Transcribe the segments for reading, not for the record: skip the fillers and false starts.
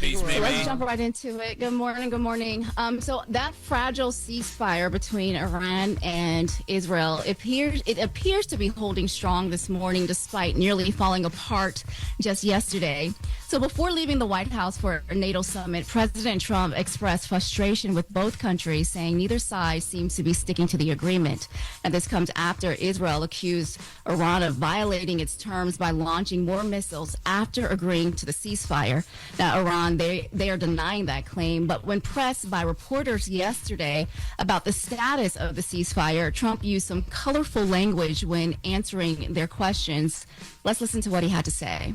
Peace, So baby. let's jump right into it. Good morning. Good morning. So that fragile ceasefire between Iran and Israel appears to be holding strong this morning, despite nearly falling apart just yesterday. So before leaving the White House for a NATO summit, President Trump expressed frustration with both countries, saying neither side seems to be sticking to the agreement. And this comes after Israel accused Iran of violating its terms by launching more missiles after agreeing to the ceasefire. Now, Iran, they are denying that claim, but when pressed by reporters yesterday about the status of the ceasefire, Trump used some colorful language when answering their questions. Let's listen to what he had to say.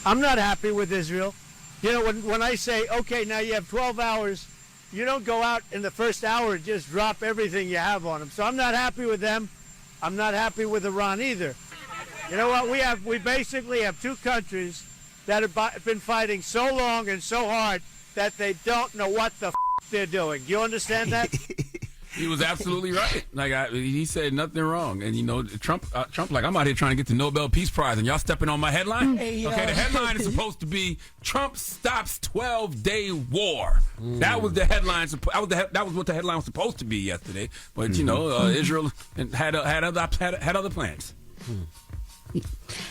I'm not happy with Israel. You know, when I say, okay, now you have 12 hours, you don't go out in the first hour and just drop everything you have on them. So I'm not happy with them. I'm not happy with Iran either. You know what? We basically have two countries that have been fighting so long and so hard that they don't know what the they're doing. Do you understand that? He was absolutely right. He said nothing wrong. And, you know, Trump, like, I'm out here trying to get the Nobel Peace Prize, and y'all stepping on my headline? Hey, okay, the headline is supposed to be Trump stops 12-day war. That was the headline. That was what the headline was supposed to be yesterday. But, you know, Israel had other plans.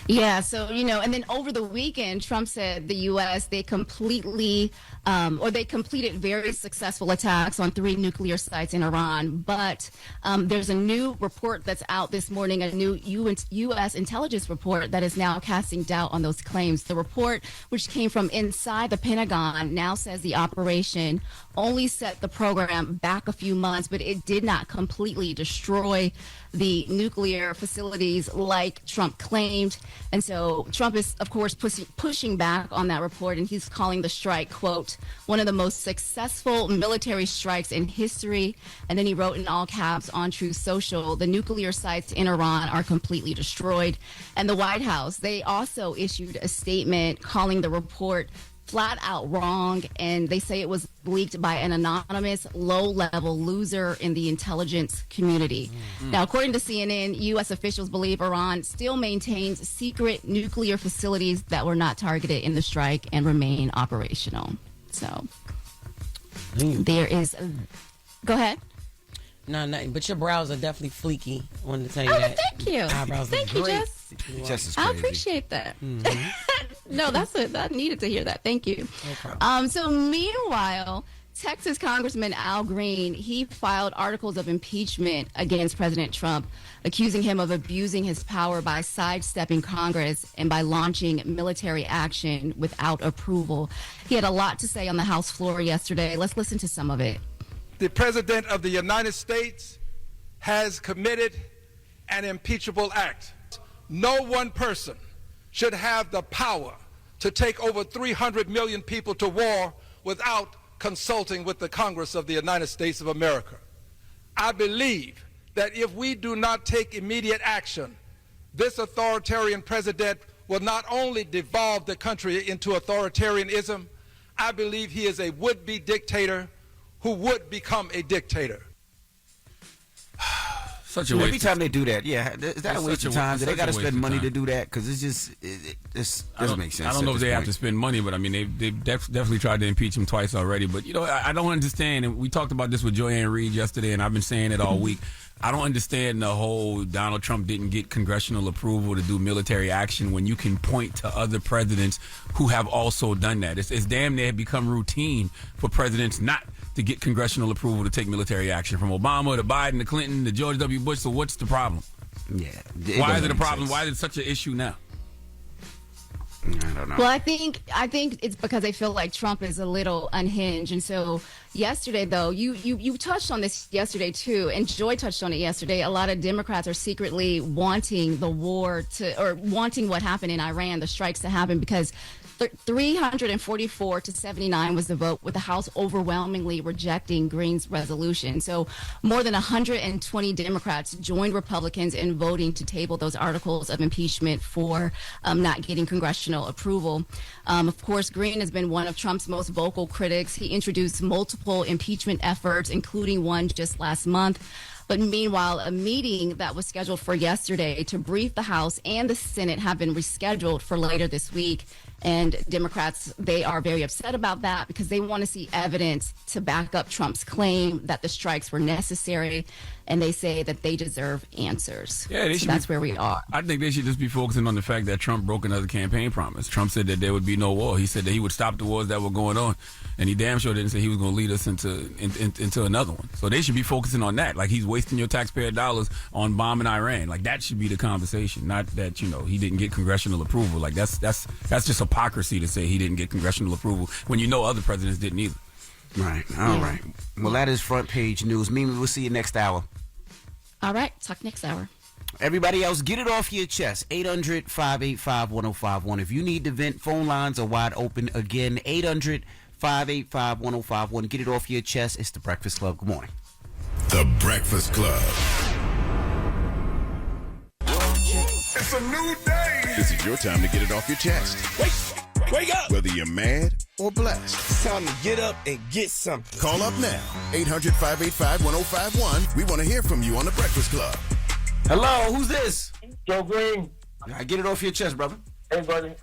Yeah, so, you know, and then over the weekend, Trump said the U.S., they completed very successful attacks on 3 nuclear sites in Iran. But there's a new report that's out this morning, a new U.S. intelligence report that is now casting doubt on those claims. The report, which came from inside the Pentagon, now says the operation only set the program back a few months, but it did not completely destroy the nuclear facilities like Trump claimed. And so Trump is, of course, pushing back on that report, and he's calling the strike, quote, one of the most successful military strikes in history. And then he wrote in all caps on Truth Social, the nuclear sites in Iran are completely destroyed. And the White House, they also issued a statement calling the report flat out wrong, and they say it was leaked by an anonymous low-level loser in the intelligence community. Now, according to CNN, U.S. officials believe Iran still maintains secret nuclear facilities that were not targeted in the strike and remain operational. So there is go ahead. No, nothing. But your brows are definitely fleaky. I wanted to tell you Oh, that. thank you. Eyebrows Thank look you, great. Jess. Jess is I crazy. appreciate that. No, I needed to hear that. Thank you. No problem. So meanwhile, Texas Congressman Al Green, he filed articles of impeachment against President Trump, accusing him of abusing his power by sidestepping Congress and by launching military action without approval. He had a lot to say on the House floor yesterday. Let's listen to some of it. The President of the United States has committed an impeachable act. No one person should have the power to take over 300 million people to war without consulting with the Congress of the United States of America. I believe that if we do not take immediate action, this authoritarian president will not only devolve the country into authoritarianism, I believe he is a would-be dictator who would become a dictator. Such a waste. Every time they do that, yeah, is that a waste of time? Do they got to spend money to do that? Because it's just, it doesn't make sense. I don't know if they have to spend money, but I mean, they've definitely tried to impeach him twice already. But, you know, I don't understand. And we talked about this with Joanne Reed yesterday, and I've been saying it all week. I don't understand the whole Donald Trump didn't get congressional approval to do military action when you can point to other presidents who have also done that. It's damn near become routine for presidents not to get congressional approval to take military action, from Obama to Biden to Clinton to George W. Bush. So what's the problem? Yeah. Why is it a problem? Why is it such an issue now? I don't know. Well, I think it's because they feel like Trump is a little unhinged. And so yesterday, though, you touched on this yesterday, too, and Joy touched on it yesterday. A lot of Democrats are secretly wanting the war or wanting what happened in Iran, the strikes to happen, because 344 to 79 was the vote, with the House overwhelmingly rejecting Green's resolution. So more than 120 Democrats joined Republicans in voting to table those articles of impeachment for not getting congressional approval. Of course, Green has been one of Trump's most vocal critics. He introduced multiple impeachment efforts, including one just last month. But meanwhile, a meeting that was scheduled for yesterday to brief the House and the Senate have been rescheduled for later this week. And Democrats, they are very upset about that because they want to see evidence to back up Trump's claim that the strikes were necessary. And they say that they deserve answers. Yeah, so that's where we are. I think they should just be focusing on the fact that Trump broke another campaign promise. Trump said that there would be no war. He said that he would stop the wars that were going on. And he damn sure didn't say he was going to lead us into another one. So they should be focusing on that. Like, he's wasting your taxpayer dollars on bombing Iran. Like, that should be the conversation. Not that, he didn't get congressional approval. Like, that's just hypocrisy to say he didn't get congressional approval when other presidents didn't either. Right. All right. Well, that is front page news. Mimi, we'll see you next hour. All right. Talk next hour. Everybody else, get it off your chest. 800-585-1051. If you need to vent, phone lines are wide open. Again, 800-585-1051. Get it off your chest. It's The Breakfast Club. Good morning. The Breakfast Club. It's a new day. This is your time to get it off your chest. Wake up. Whether you're mad or blessed. It's time to get up and get something. Call up now. 800-585-1051. We want to hear from you on The Breakfast Club. Hello, who's this? Joe Green. Get it off your chest, brother. Hey, buddy.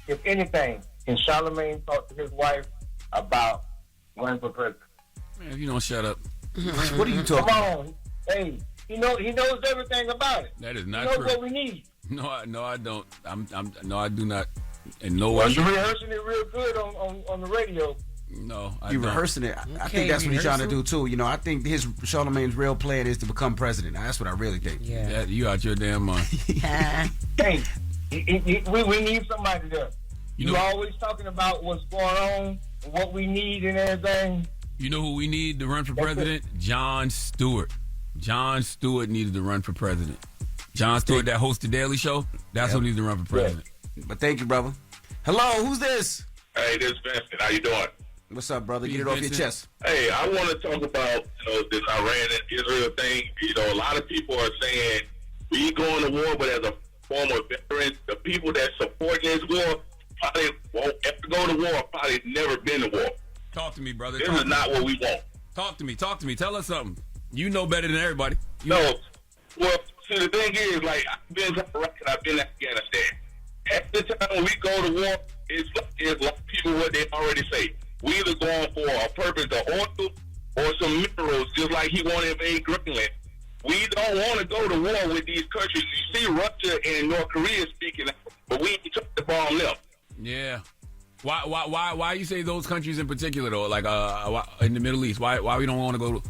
If anything, can Charlamagne talk to his wife about running for president? Man, if you don't shut up. What are you talking about? Come on. Hey, he knows everything about it. That is not he knows true. what we need. No, I don't. No, I do not. And no Well, one. you're rehearsing it real good on the radio. No, I You don't. rehearsing it. I think that's what he's trying to do too. I think Charlamagne's real plan is to become president. That's what I really think. Yeah, you out your damn mind. Hey, we need somebody there. You're always talking about what's going on and what we need and everything. You know who we need to run for president? Jon Stewart. Jon Stewart needed to run for president. Jon Stewart that hosts the Daily Show, that's who needs to run for president. But thank you, brother. Hello, who's this? Hey, this is Vincent. How you doing? What's up, brother? Get it off your chest. Hey, I want to talk about this Iran and Israel thing. A lot of people are saying we going to war, but as a former veteran, the people that support this war probably won't ever go to war. Probably never been to war. Talk to me, brother. This is not what we want. Talk to me. Tell us something. You know better than everybody. Well, see, the thing is, I've been to Iraq and I've been to Afghanistan. At the time we go to war, it's like people what they already say. We either going for a purpose of oil or some minerals, just like he want to invade Greenland. We don't want to go to war with these countries. You see Russia and North Korea speaking, but we ain't took the bomb left. Yeah. Why you say those countries in particular though? Like in the Middle East, why we don't want to go to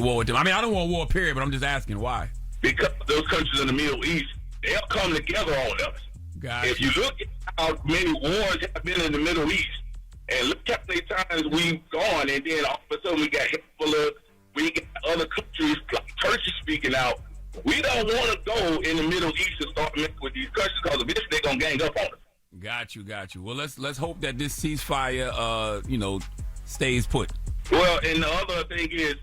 war with them? I mean, I don't want war, period, but I'm just asking why. Because those countries in the Middle East, they'll come together on us. Gotcha. If you look at how many wars have been in the Middle East, and look how many times we've gone, and then all of a sudden we got Hezbollah, we got other countries like Turkey speaking out. We don't want to go in the Middle East and start messing with these countries because eventually they're going to gang up on us. Got you. Well, let's hope that this ceasefire, stays put. Well, and the other thing is,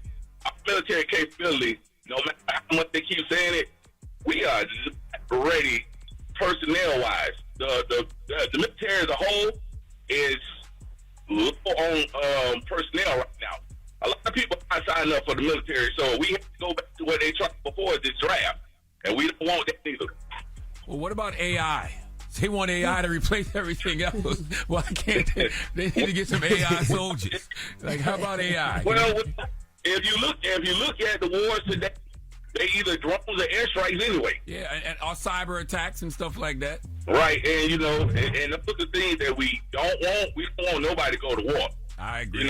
our military capability, no matter how much they keep saying it, we are ready personnel-wise. The military as a whole is low on personnel right now. A lot of people are not signing up for the military, so we have to go back to what they tried before this draft, and we don't want that either. Well, what about AI? They want AI to replace everything else. Why can't they? They need to get some AI soldiers. Like, how about AI? Well, if you look at the wars today, they either drones or airstrikes anyway. Yeah, and our cyber attacks and stuff like that. Right, and and those are the things that we don't want. We don't want nobody to go to war. I agree.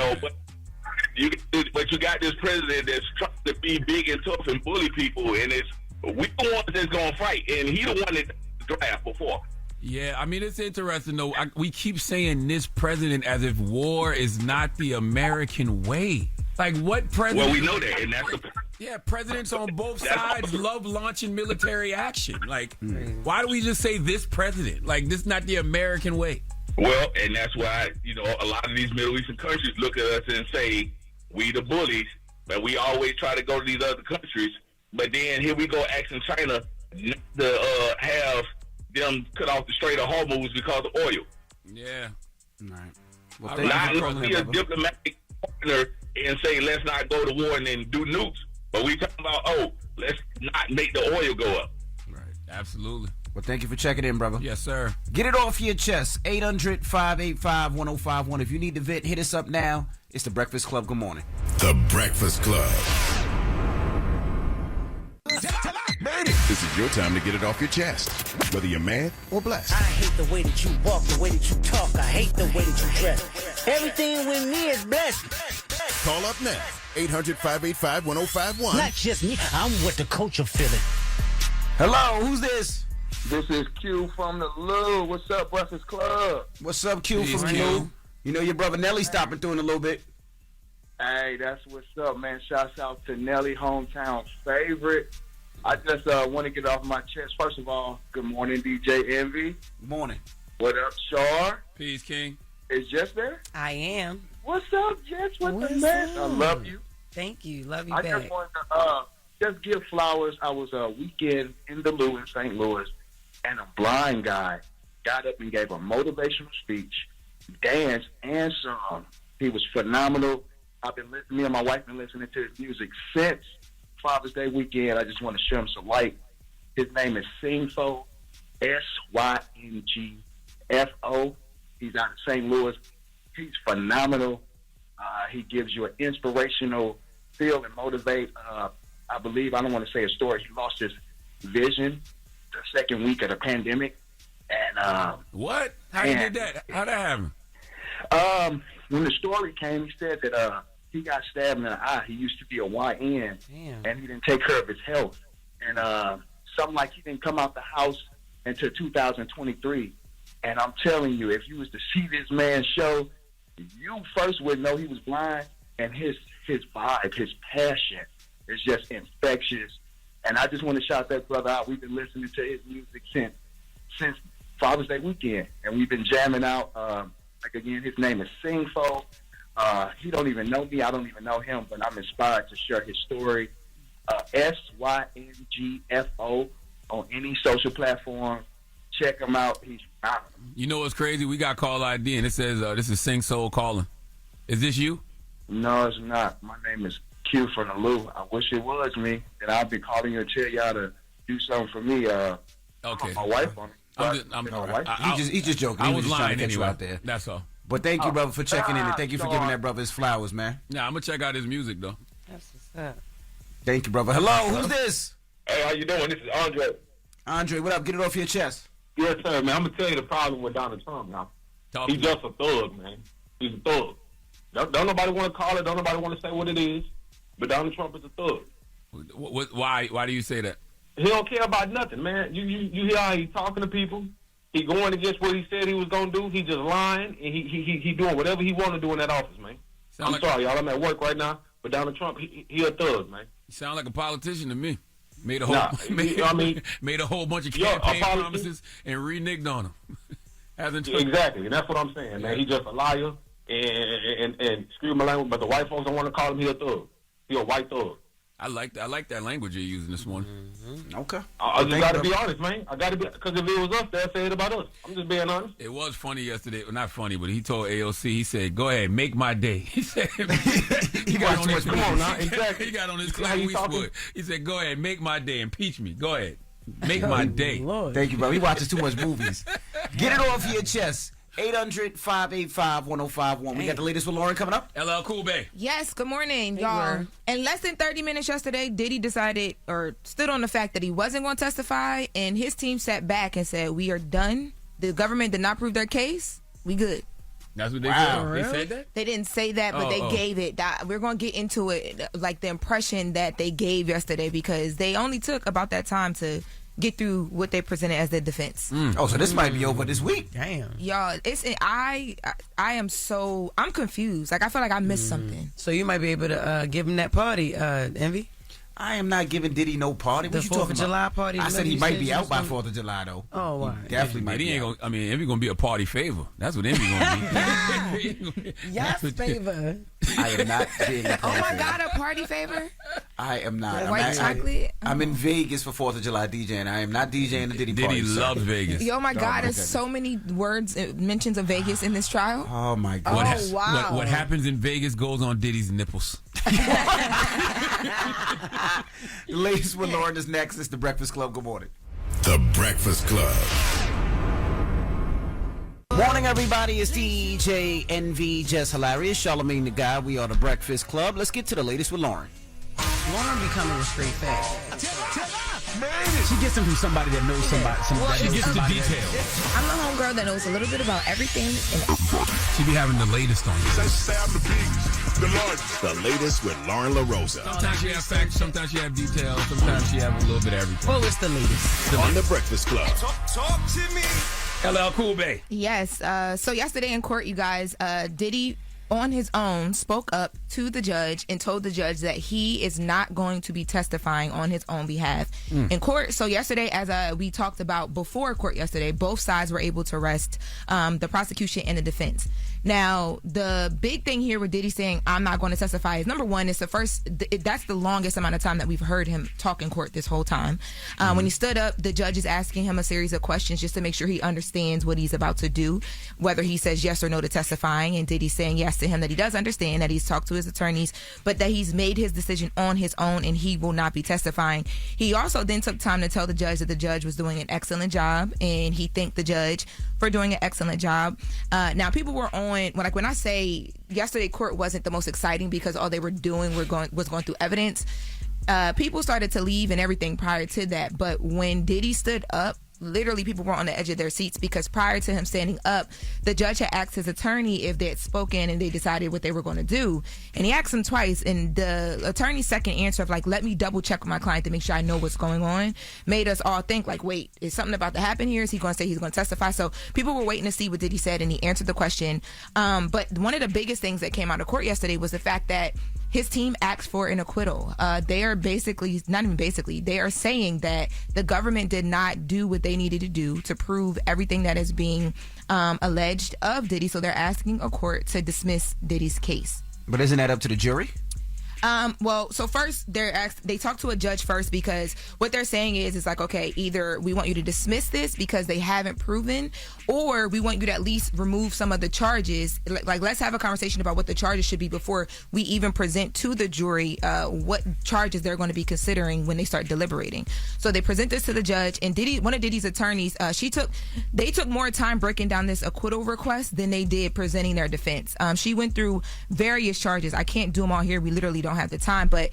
But you got this president that's trying to be big and tough and bully people, and we the ones that's gonna fight, and he the one that draft before. Yeah, I mean, it's interesting, though. We keep saying this president as if war is not the American way. Like, what president? Well, we know that, and that's the... Yeah, presidents on both sides love launching military action. Like, why do we just say this president? Like, this is not the American way. Well, and that's why, a lot of these Middle Eastern countries look at us and say, we the bullies, but we always try to go to these other countries. But then here we go asking China to have them cut off the Strait of Hormuz because of oil. Yeah. All right. Well, not be a diplomatic partner and say, let's not go to war and then do nukes. But we talking about, let's not make the oil go up. Right. Absolutely. Well, thank you for checking in, brother. Yes, sir. Get it off your chest. 800-585-1051. If you need to vent, hit us up now. It's The Breakfast Club. Good morning. The Breakfast Club. This is your time to get it off your chest, whether you're mad or blessed. I hate the way that you walk, the way that you talk. I hate the way that you dress. Everything with me is blessed. Call up now. 800-585-1051. Not just me. I'm with the culture feeling. Hello, who's this? This is Q from the Lugo. What's up, Breakfast Club? What's up, Q Peace, from Q. you? You know your brother Nelly stopping through in a little bit. Hey, that's what's up, man. Shouts out to Nelly, hometown favorite. I just want to get off my chest. First of all, good morning, DJ Envy. Good morning. What up, Char? Peace, King. Is Jess there? I am. What's up, Jess with the What's mess? up? I love you. Thank you. Love you I back. just wanted to just give flowers. I was a weekend in the Lou in St. Louis, and a blind guy got up and gave a motivational speech, danced, and sung. He was phenomenal. Me and my wife been listening to his music since Father's Day weekend. I just want to show him some light. His name is Syofalo, Syngfo. He's out of St. Louis. He's phenomenal. He gives you an inspirational feel and motivate. I believe, I don't want to say a story, he lost his vision the second week of the pandemic. And What? How you did that? How'd that happen? When the story came, he said that he got stabbed in the eye. He used to be a YN, and he didn't take care of his health. And something like he didn't come out the house until 2023. And I'm telling you, if you was to see this man's show, you first would know he was blind, and his vibe, his passion is just infectious. And I just want to shout that brother out. We've been listening to his music since Father's Day weekend, and we've been jamming out. Like again, his name is Syofalo. He don't even know me. I don't even know him, but I'm inspired to share his story. Syngfo on any social platform. Check him out. He's phenomenal. You know what's crazy? We got call ID, and it says this is Sing Soul calling. Is this you? No, it's not. My name is Q from the Lou. I wish it was me. And I'll be calling you and tell y'all to do something for me. Okay. My wife on it. He's just joking. I He was just trying lying to catch you anyway. out there. That's all. But thank you, brother, for checking in, and thank you for giving that brother his flowers, man. Nah, I'm gonna check out his music though. That's what's up. Thank you, brother. Hello, who's this? Hey, how you doing? This is Andre. Andre, what up? Get it off your chest. Yes, sir, man. I'm gonna tell you the problem with Donald Trump now. Talk He's to me. just a thug, man. He's a thug. Don't nobody want to call it. Don't nobody want to say what it is. But Donald Trump is a thug. Why do you say that? He don't care about nothing, man. You hear how he talking to people. He going against what he said he was gonna do. He just lying, and he doing whatever he want to do in that office, man. I'm sorry, y'all. I'm at work right now, but Donald Trump, he a thug, man. You sound like a politician to me. Made a whole made a whole bunch of campaign promises and reneged on them. Exactly, and that's what I'm saying, man. He just a liar, and excuse my language, but the white folks don't want to call him. He a thug. He a white thug. I like that language you're using this morning. Mm-hmm. Okay. I just got to be honest, man. I got to be, because if it was us, they'd say it about us. I'm just being honest. It was funny yesterday. Well, not funny, but he told AOC, he said, go ahead, make my day. He said, He got too much. Come on now, exactly. He got on his how Clint you talking? Eastwood. He said, go ahead, make my day, impeach me. Go ahead, make my day. Lord. Thank you, bro. He watches too much movies. Get it off your chest. 800-585-1051. We got the latest with Loren coming up. LL Cool Bay. Yes, good morning, y'all. In less than 30 minutes yesterday, Diddy decided or stood on the fact that he wasn't going to testify, and his team sat back and said, we are done. The government did not prove their case. We good. That's what they Wow, said. really? They said that? They didn't say that, but they gave it. We're going to get into it, like the impression that they gave yesterday, because they only took about that time to get through what they presented as their defense. Oh, so this might be over this week. Damn. Y'all, I'm confused. Like, I feel like I missed something. So you might be able to give him that party, Envy. I am not giving Diddy no party. The What you 4th talking of about? July party. I said remember he you might said be you out was by gonna- 4th of July, though. Oh, wow. Definitely might He be ain't out. gonna, Envy gonna be a party favor. That's what Envy gonna be. Yes, favor. I am not being a Oh party my favor. God, a party favor? I am not. White chocolate? I'm in Vegas for 4th of July DJing. I am not DJing the Diddy party. Diddy sir. loves Vegas. Yo, my God, my there's goodness. so many words, mentions of Vegas in this trial. Oh, my God. wow. What happens in Vegas goes on Diddy's nipples. The latest with Loren is next. It's The Breakfast Club. Good morning. The Breakfast Club. Morning, everybody. It's DJ NV, Jess Hilarious, Charlamagne the Guy. We are the Breakfast Club. Let's get to the latest with Loren. Loren becoming a straight fact. She gets them from somebody that knows somebody. She gets the details. I'm the homegirl that knows a little bit about everything and everybody. She be having the latest on you. The latest with Loren LoRosa. Sometimes she have facts, sometimes she have details, sometimes she have a little bit of everything. Well, it's the latest. On The Breakfast Club. Talk to me. LL Cool Bay. Yes. So yesterday in court, you guys, Diddy on his own spoke up to the judge and told the judge that he is not going to be testifying on his own behalf in court. So yesterday, as we talked about before court yesterday, both sides were able to rest the prosecution and the defense. Now, the big thing here with Diddy saying, I'm not going to testify is, number one, it's the first, that's the longest amount of time that we've heard him talk in court this whole time. When he stood up, the judge is asking him a series of questions just to make sure he understands what he's about to do, whether he says yes or no to testifying. And Diddy's saying yes to him, that he does understand, that he's talked to his attorneys, but that he's made his decision on his own and he will not be testifying. He also then took time to tell the judge that the judge was doing an excellent job, and he thanked the judge for doing an excellent job. Now, people were on, when I say yesterday court wasn't the most exciting because all they were doing was going through evidence, people started to leave and everything prior to that. But when Diddy stood up, literally people were on the edge of their seats, because prior to him standing up, the judge had asked his attorney if they had spoken and they decided what they were going to do. And he asked him twice, and the attorney's second answer of like, let me double check with my client to make sure I know what's going on, made us all think like, wait, is something about to happen here? Is he going to say he's going to testify? So people were waiting to see what Diddy said, and he answered the question. But one of the biggest things that came out of court yesterday was the fact that his team asked for an acquittal. They are basically, not even basically, they are saying that the government did not do what they needed to do to prove everything that is being alleged of Diddy. So they're asking a court to dismiss Diddy's case. But isn't that up to the jury? Well, so first they talk to a judge first, because what they're saying is like, okay, either we want you to dismiss this because they haven't proven, or we want you to at least remove some of the charges. Like, let's have a conversation about what the charges should be before we even present to the jury what charges they're going to be considering when they start deliberating. So they present this to the judge, and one of Diddy's attorneys, they took more time breaking down this acquittal request than they did presenting their defense. She went through various charges. I can't do them all here. We literally don't have the time, but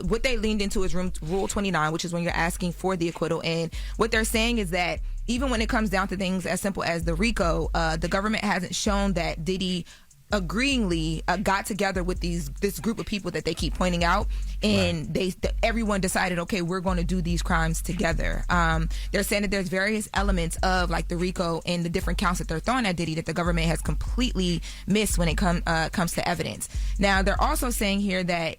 what they leaned into is Rule 29, which is when you're asking for the acquittal. And what they're saying is that even when it comes down to things as simple as the RICO, the government hasn't shown that Diddy agreeingly got together with this group of people that they keep pointing out, and everyone decided, okay, we're going to do these crimes together. They're saying that there's various elements of like the RICO and the different counts that they're throwing at Diddy that the government has completely missed when it comes to evidence. Now, they're also saying here that,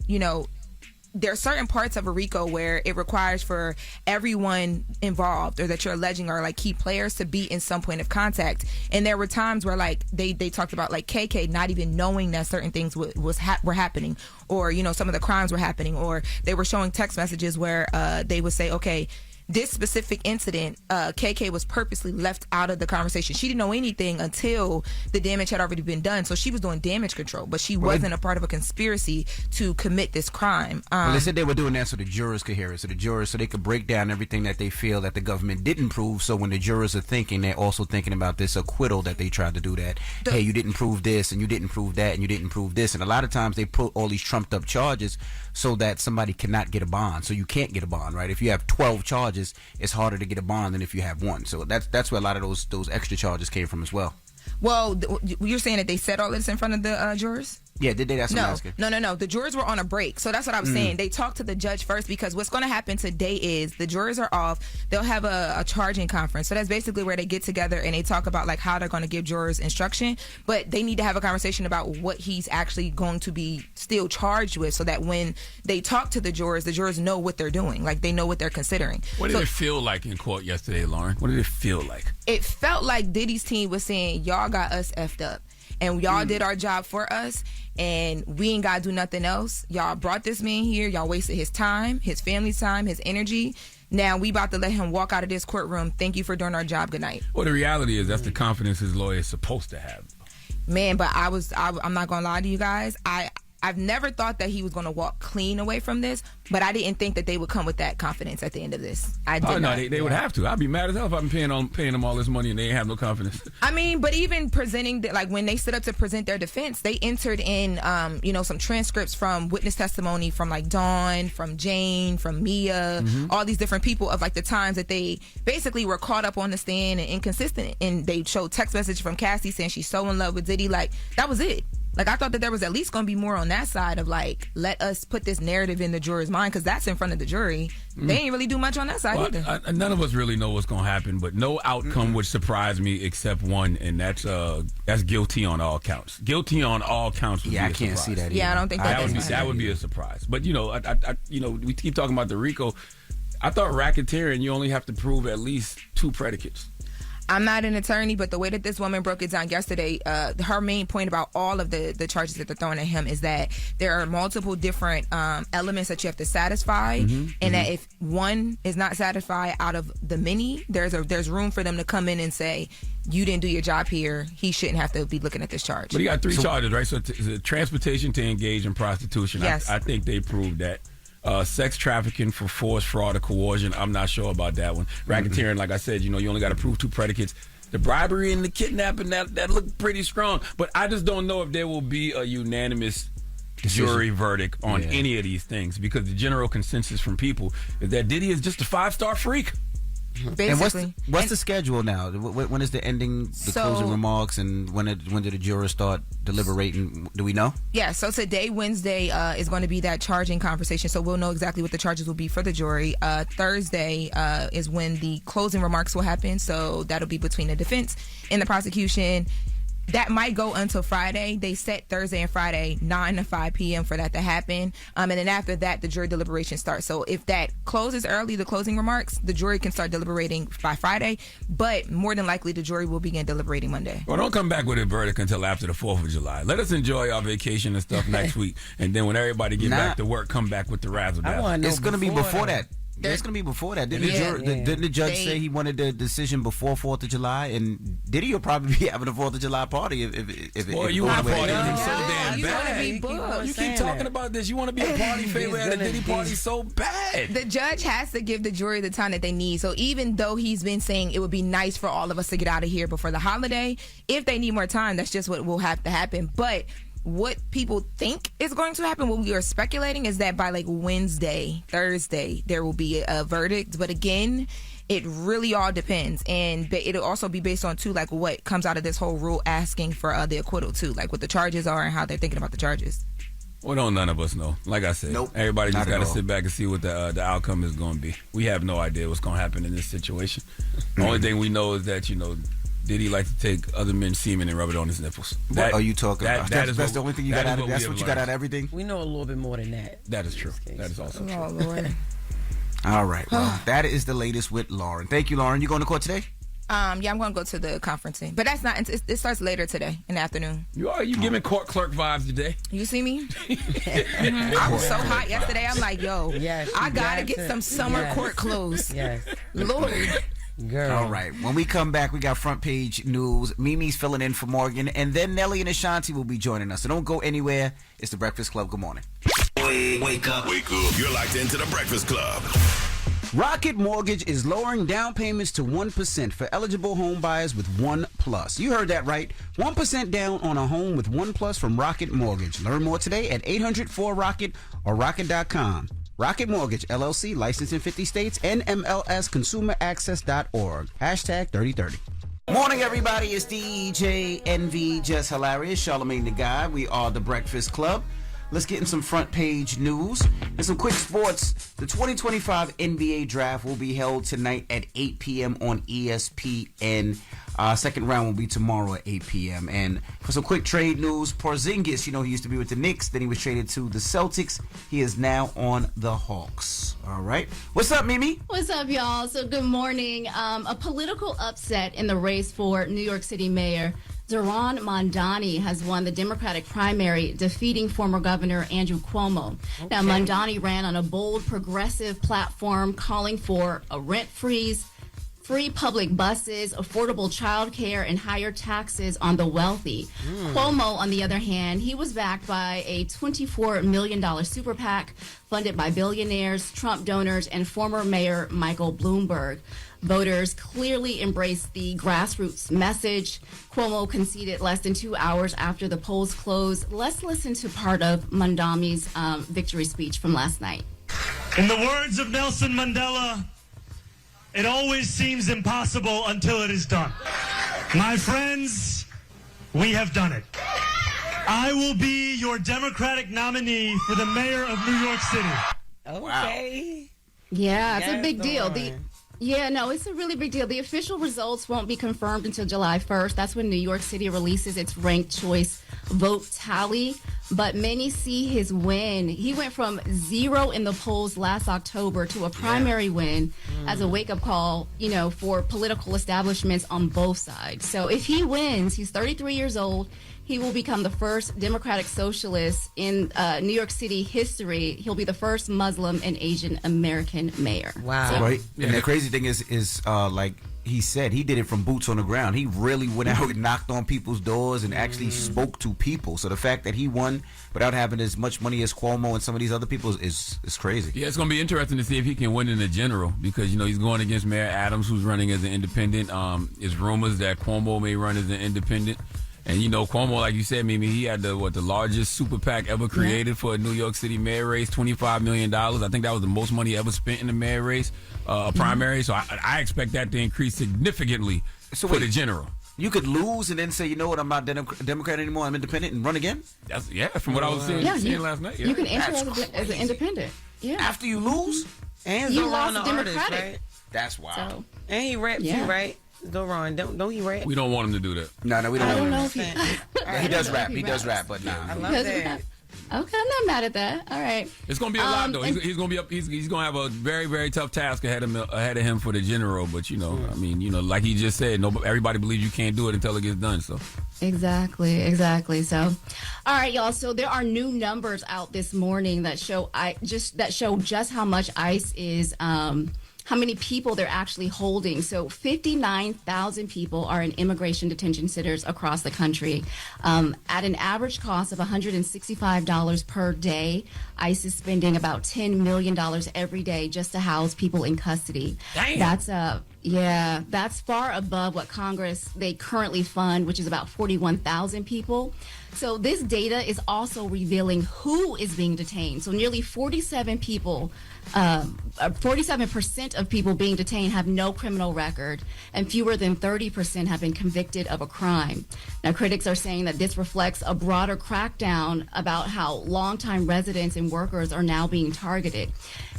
there are certain parts of a RICO where it requires for everyone involved, or that you're alleging are like key players, to be in some point of contact. And there were times where like they talked about like KK not even knowing that certain things were happening, or some of the crimes were happening, or they were showing text messages where they would say, okay, this specific incident, KK was purposely left out of the conversation. She didn't know anything until the damage had already been done. So she was doing damage control, but she wasn't a part of a conspiracy to commit this crime. Well, they said they were doing that so the jurors could hear it. So they could break down everything that they feel that the government didn't prove. So when the jurors are thinking, they're also thinking about this acquittal that they tried to do that. Hey, you didn't prove this, and you didn't prove that, and you didn't prove this. And a lot of times they put all these trumped up charges so that somebody cannot get a bond. So you can't get a bond, right? If you have 12 charges, it's harder to get a bond than if you have one. So that's where a lot of those extra charges came from as well. Well, you're saying that they said all this in front of the jurors? Yeah, did they? That's what I'm asking. No. The jurors were on a break. So that's what I was saying. They talked to the judge first, because what's going to happen today is the jurors are off. They'll have a charging conference. So that's basically where they get together and they talk about like how they're going to give jurors instruction. But they need to have a conversation about what he's actually going to be still charged with, so that when they talk to the jurors know what they're doing. Like, they know what they're considering. What did it feel like in court yesterday, Loren? What did it feel like? It felt like Diddy's team was saying, y'all got us effed up. And y'all did our job for us, and we ain't got to do nothing else. Y'all brought this man here. Y'all wasted his time, his family's time, his energy. Now we about to let him walk out of this courtroom. Thank you for doing our job. Good night. Well, the reality is that's the confidence his lawyer is supposed to have. Man, but I'm not going to lie to you guys. I I've never thought that he was going to walk clean away from this, but I didn't think that they would come with that confidence at the end of this. I did not. They would have to. I'd be mad as hell if I'm paying them all this money and they ain't have no confidence. I mean, but even presenting, like when they stood up to present their defense, they entered in, some transcripts from witness testimony from like Dawn, from Jane, from Mia, all these different people of like the times that they basically were caught up on the stand and inconsistent. And they showed text message from Cassie saying she's so in love with Diddy. Like, that was it. Like, I thought that there was at least going to be more on that side of, like, let us put this narrative in the juror's mind, because that's in front of the jury. They ain't really do much on that side either. None of us really know what's going to happen, but no outcome would surprise me except one, and that's guilty on all counts. Guilty on all counts would be a surprise. I can't see that either. Yeah, I don't think that would be a surprise. But, we keep talking about the RICO. I thought racketeering, you only have to prove at least 2 predicates. I'm not an attorney, but the way that this woman broke it down yesterday, her main point about all of the charges that they're throwing at him is that there are multiple different elements that you have to satisfy, and that if one is not satisfied out of the many, there's room for them to come in and say, you didn't do your job here. He shouldn't have to be looking at this charge. But he got 3 charges, right? So transportation to engage in prostitution. Yes. I think they proved that. Sex trafficking for force, fraud, or coercion. I'm not sure about that one. Racketeering, like I said, you only got to prove 2 predicates. The bribery and the kidnapping, that looked pretty strong. But I just don't know if there will be a unanimous jury verdict on any of these things, because the general consensus from people is that Diddy is just a 5-star freak. Basically. And what's the schedule now? When is the ending, closing remarks, and when do the jurors start deliberating? Do we know? Yeah, so today, Wednesday, is going to be that charging conversation, so we'll know exactly what the charges will be for the jury. Thursday is when the closing remarks will happen, so that'll be between the defense and the prosecution. That might go until Friday. They set Thursday and Friday 9 to 5 p.m. for that to happen. And then after that, the jury deliberation starts. So if that closes early, the closing remarks, the jury can start deliberating by Friday. But more than likely, the jury will begin deliberating Monday. Well, don't come back with a verdict until after the 4th of July. Let us enjoy our vacation and stuff next week. And then when everybody get back to work, come back with the razzle dazzle. It's going to be before that. It's going to be before that. Didn't the judge say he wanted the decision before 4th of July? And Diddy will probably be having a 4th of July party if you want to party so damn you bad. You keep talking about this. You want to be a party favor at a Diddy party so bad. The judge has to give the jury the time that they need. So even though he's been saying it would be nice for all of us to get out of here before the holiday, if they need more time, that's just what will have to happen. But what people think is going to happen, what we are speculating, is that by like Wednesday, Thursday, there will be a verdict. But again, it really all depends. And it'll also be based on, too, like what comes out of this whole rule asking for the acquittal, too. Like what the charges are and how they're thinking about the charges. Well, none of us know. Like I said, everybody just got to sit back and see what the outcome is going to be. We have no idea what's going to happen in this situation. The only thing we know is that, Diddy like to take other men's semen and rub it on his nipples. What are you talking about? That's the only thing you got out of it? That's what you got out of everything? We know a little bit more than that. That is true. That is also true. Lord. All right. Well, that is the latest with Loren. Thank you, Loren. You going to court today? Yeah, I'm going to go to the conferencing. But that's not, it starts later today in the afternoon. You giving court clerk vibes today? You see me? I was so hot yesterday. I'm like, yo, I got to get some summer court clothes. Yes. Lord. Girl. All right. When we come back, we got front page news. Mimi's filling in for Morgan, and then Nelly and Ashanti will be joining us. So don't go anywhere. It's the Breakfast Club. Good morning. Wake up. You're locked into the Breakfast Club. Rocket Mortgage is lowering down payments to 1% for eligible home buyers with One Plus. You heard that right. 1% down on a home with One Plus from Rocket Mortgage. Learn more today at 800-4ROCKET or rocket.com. Rocket Mortgage, LLC, licensed in 50 states, NMLS, consumeraccess.org. #3030. Morning, everybody. It's DJ NV, Jess Hilarious, Charlamagne the Guy. We are the Breakfast Club. Let's get in some front page news and some quick sports. The 2025 NBA Draft will be held tonight at 8 p.m. on ESPN. Second round will be tomorrow at 8 p.m. And for some quick trade news, Porzingis, he used to be with the Knicks. Then he was traded to the Celtics. He is now on the Hawks. All right. What's up, Mimi? What's up, y'all? So good morning. A political upset in the race for New York City Mayor. Zohran Mamdani has won the Democratic primary, defeating former Governor Andrew Cuomo. Okay. Now, Mamdani ran on a bold, progressive platform calling for a rent freeze, free public buses, affordable childcare, and higher taxes on the wealthy. Cuomo, on the other hand, he was backed by a $24 million super PAC funded by billionaires, Trump donors, and former Mayor Michael Bloomberg. Voters clearly embraced the grassroots message. Cuomo conceded less than 2 hours after the polls closed. Let's listen to part of Mondami's victory speech from last night. In the words of Nelson Mandela, it always seems impossible until it is done. My friends, we have done it. I will be your Democratic nominee for the mayor of New York City. Okay. Yeah, it's a big deal. Loren. It's a really big deal. The official results won't be confirmed until July 1st. That's when New York City releases its ranked choice vote tally. But many see his win. He went from 0 in the polls last October to a primary win as a wake-up call, for political establishments on both sides. So if he wins, he's 33 years old. He will become the first Democratic Socialist in New York City history. He'll be the first Muslim and Asian American mayor. Wow. So, Right. And the crazy thing is like he said, he did it from boots on the ground. He really went out and knocked on people's doors and actually spoke to people. So the fact that he won without having as much money as Cuomo and some of these other people is crazy. Yeah, it's going to be interesting to see if he can win in the general because, he's going against Mayor Adams, who's running as an independent. It's rumors that Cuomo may run as an independent. And, Cuomo, like you said, Mimi, he had the largest super PAC ever created for a New York City mayor race, $25 million. I think that was the most money ever spent in the mayor race, a primary. So I expect that to increase significantly for the general. You could lose and then say, you know what, I'm not Democrat anymore, I'm independent, and run again? From what I was seeing last night. Yeah. You can enter as an independent. Yeah. After you lose? And you Zoran lost the Democratic. artist, right? That's wild. So, And he raps too, right? Zoran, don't he rap? We don't want him to do that. No, we don't. I don't know want if he... he does rap. He does rap, but nah. I love that. Okay, I'm not mad at that. All right. It's going to be a lot, though. He's going to be up. He's going to have a very, very tough task ahead of him for the general. But like he just said, everybody believes you can't do it until it gets done. So exactly. So, all right, y'all. So there are new numbers out this morning that show just how much ICE is. How many people they're actually holding. So 59,000 people are in immigration detention centers across the country. At an average cost of $165 per day, ICE is spending about $10 million every day just to house people in custody. Damn. That's far above what Congress they currently fund, which is about 41,000 people. So this data is also revealing who is being detained. So nearly 47% of people being detained have no criminal record, and fewer than 30% have been convicted of a crime. Now, critics are saying that this reflects a broader crackdown about how longtime residents and workers are now being targeted.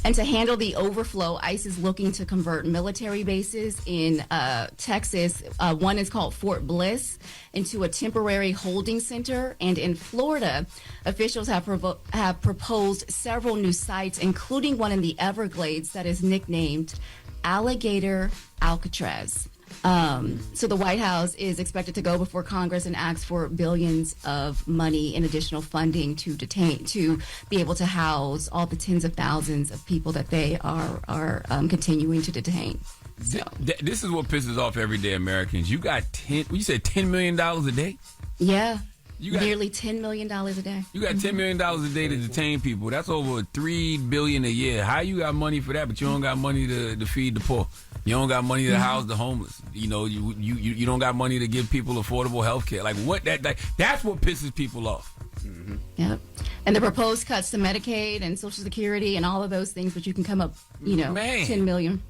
And to handle the overflow, ICE is looking to convert military bases in Texas. One is called Fort Bliss, into a temporary holding center. And in Florida, officials have proposed several new sites, including one in the Everglades that is nicknamed Alligator Alcatraz. So the White House is expected to go before Congress and ask for billions of money in additional funding to be able to house all the tens of thousands of people that they are continuing to detain. So. This is what pisses off everyday Americans. You got $10 million a day? Yeah. Nearly $10 million a day. You got $10 million a day to detain people. That's over $3 billion a year. How you got money for that, but you don't got money to feed the poor? You don't got money to house the homeless. You don't got money to give people affordable health care. Like what? That's what pisses people off. Mm-hmm. Yep. And the proposed cuts to Medicaid and Social Security and all of those things, but you can come up, $10 million,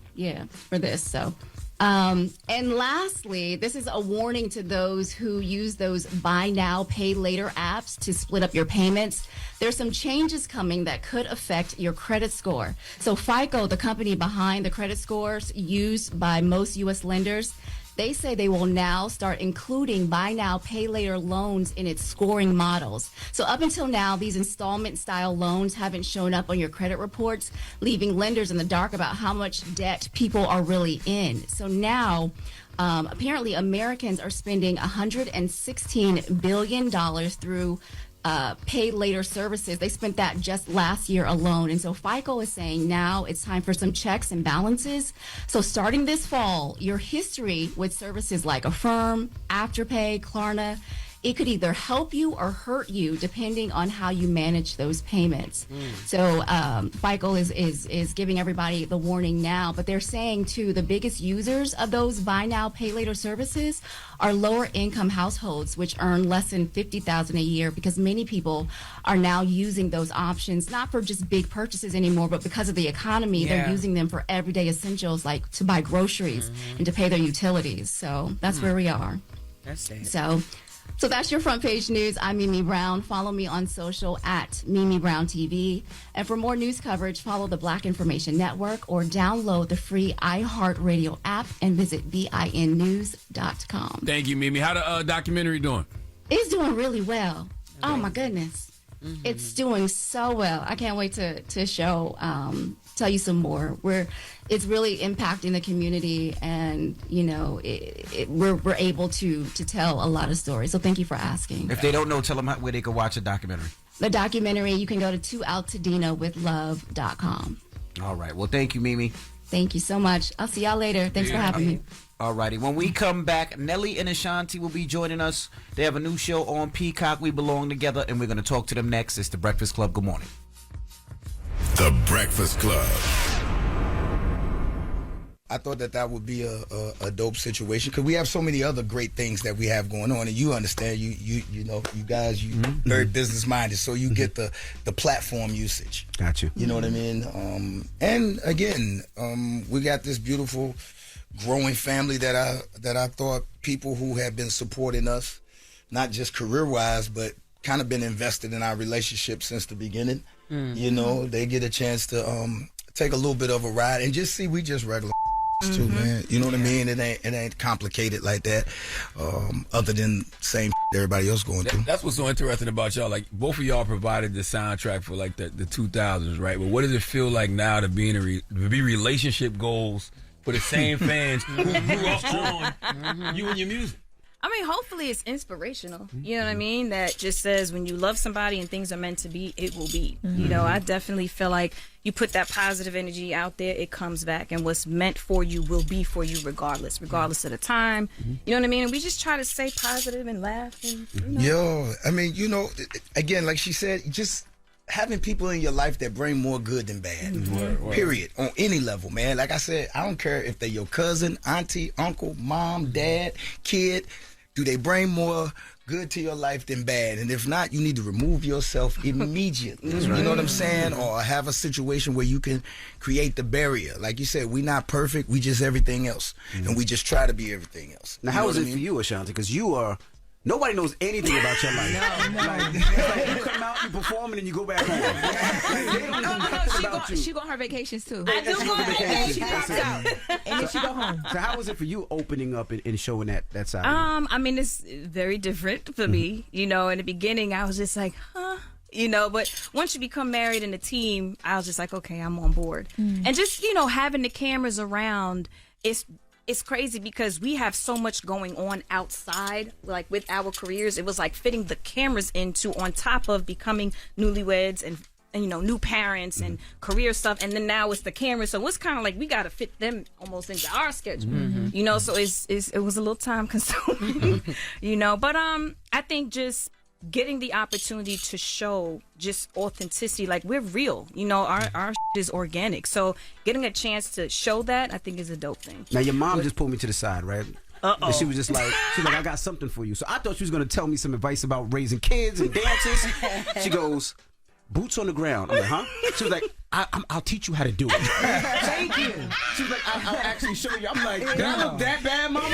for this. So. And lastly, this is a warning to those who use those buy now, pay later apps to split up your payments. There's some changes coming that could affect your credit score. So FICO, the company behind the credit scores used by most U.S. lenders, they say they will now start including buy now, pay later loans in its scoring models. So up until now, these installment style loans haven't shown up on your credit reports, leaving lenders in the dark about how much debt people are really in. So now, apparently Americans are spending $116 billion through pay later services. They spent that just last year alone. And so FICO is saying now it's time for some checks and balances. So starting this fall, your history with services like Affirm, Afterpay, Klarna, it could either help you or hurt you depending on how you manage those payments. So FICO is giving everybody the warning now, but they're saying too the biggest users of those buy now, pay later services are lower income households which earn less than $50,000 a year, because many people are now using those options not for just big purchases anymore, but because of the economy, they're using them for everyday essentials like to buy groceries and to pay their utilities. So that's where we are. That's it. So that's your front page news. I'm Mimi Brown. Follow me on social at Mimi Brown TV. And for more news coverage, follow the Black Information Network or download the free iHeartRadio app and visit BINnews.com. Thank you, Mimi. How the documentary doing? It's doing really well. Oh, my goodness. It's doing so well. I can't wait to show, tell you some more. It's really impacting the community, and we're able to tell a lot of stories. So thank you for asking. If they don't know, tell them where they can watch a documentary. The documentary, you can go to toaltadinawithlove.com. All right. Well, thank you, Mimi. Thank you so much. I'll see y'all later. Thanks for having me. All righty. When we come back, Nelly and Ashanti will be joining us. They have a new show on Peacock, We Belong Together, and we're going to talk to them next. It's The Breakfast Club. Good morning. The Breakfast Club. I thought that would be a dope situation, because we have so many other great things that we have going on, and you understand, you know, you guys, very business minded, so you get the platform usage. Got you. You know what I mean? And again, we got this beautiful growing family that I thought people who have been supporting us, not just career wise, but kind of been invested in our relationship since the beginning. You know, they get a chance to take a little bit of a ride and just see we just regular too, man. You know what I mean? It ain't complicated like that. Other than same everybody else going through. That's what's so interesting about y'all. Like, both of y'all provided the soundtrack for like the 2000s, right? But what does it feel like now to be to be relationship goals for the same fans who grew up on you and your music? I mean, hopefully it's inspirational. You know what I mean? That just says when you love somebody and things are meant to be, it will be. You know, I definitely feel like you put that positive energy out there, it comes back. And what's meant for you will be for you regardless of the time. You know what I mean? And we just try to stay positive and laugh. And, Yo, I mean, you know, again, like she said, just having people in your life that bring more good than bad. Period. On any level, man. Like I said, I don't care if they're your cousin, auntie, uncle, mom, dad, kid. Do they bring more good to your life than bad? And if not, you need to remove yourself immediately. You know what I'm saying? Or have a situation where you can create the barrier. Like you said, we're not perfect. We just everything else. And we just try to be everything else. Now, how is it for you, Ashanti? Because you are... Nobody knows anything about your life. No. Like, you come out, you perform, and then you go back home. They don't know nothing about you. She go on her vacations too. I do go on vacation. She pops out, and then she go home. So how was it for you opening up and showing that side? I mean, it's very different for me. You know, in the beginning, I was just like, you know, but once you become married in a team, I was just like, okay, I'm on board. And just, you know, having the cameras around, it's crazy because we have so much going on outside, like with our careers. It was like fitting the cameras into on top of becoming newlyweds and you know, new parents and career stuff. And then now it's the cameras. So it's kind of like we got to fit them almost into our schedule, you know, so it was a little time consuming, you know, but I think just getting the opportunity to show just authenticity, like we're real, you know, our is organic. So getting a chance to show that, I think, is a dope thing. Now, your mom just pulled me to the side, right? And she was just like, I got something for you. So I thought she was going to tell me some advice about raising kids and dances. She goes, boots on the ground. I'm like, huh? She was like, I'll teach you how to do it. Thank you. She was like, I'll actually show you. I'm like, did I look that bad, Mama?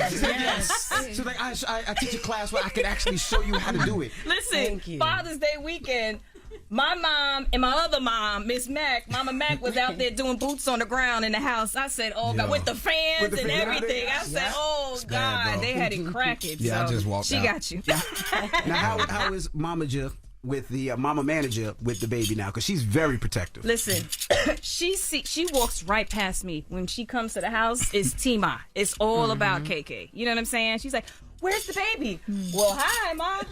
She said, yes. She was like, I teach a class where I can actually show you how to do it. Listen, Father's Day weekend, my mom and my other mom, Miss Mac, Mama Mac, was out there doing boots on the ground in the house. I said, oh, God, with the fans and everything. I said, oh, God, they had it cracking. Yeah, so I just walked she out. got you. Now, how is Mama J with the mama manager with the baby now? Because she's very protective. Listen, she walks right past me. When she comes to the house, it's Tima. It's all about KK. You know what I'm saying? She's like, where's the baby? Well, hi, Mom.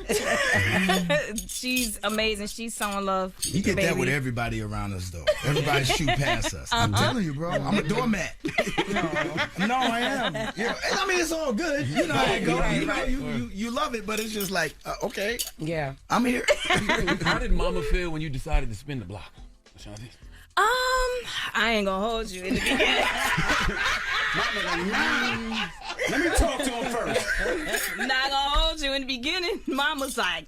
She's amazing. She's so in love. You get that with everybody around us, though. Everybody shoot past us. I'm telling you, bro. I'm a doormat. No, I am. Yeah. And I mean, it's all good. You know how it goes. You love it, but it's just like, okay. Yeah. I'm here. How did Mama feel when you decided to spin the block, Ashanti? I ain't gonna hold you in the beginning. Let me talk to him first. Not gonna hold you in the beginning. Mom was like,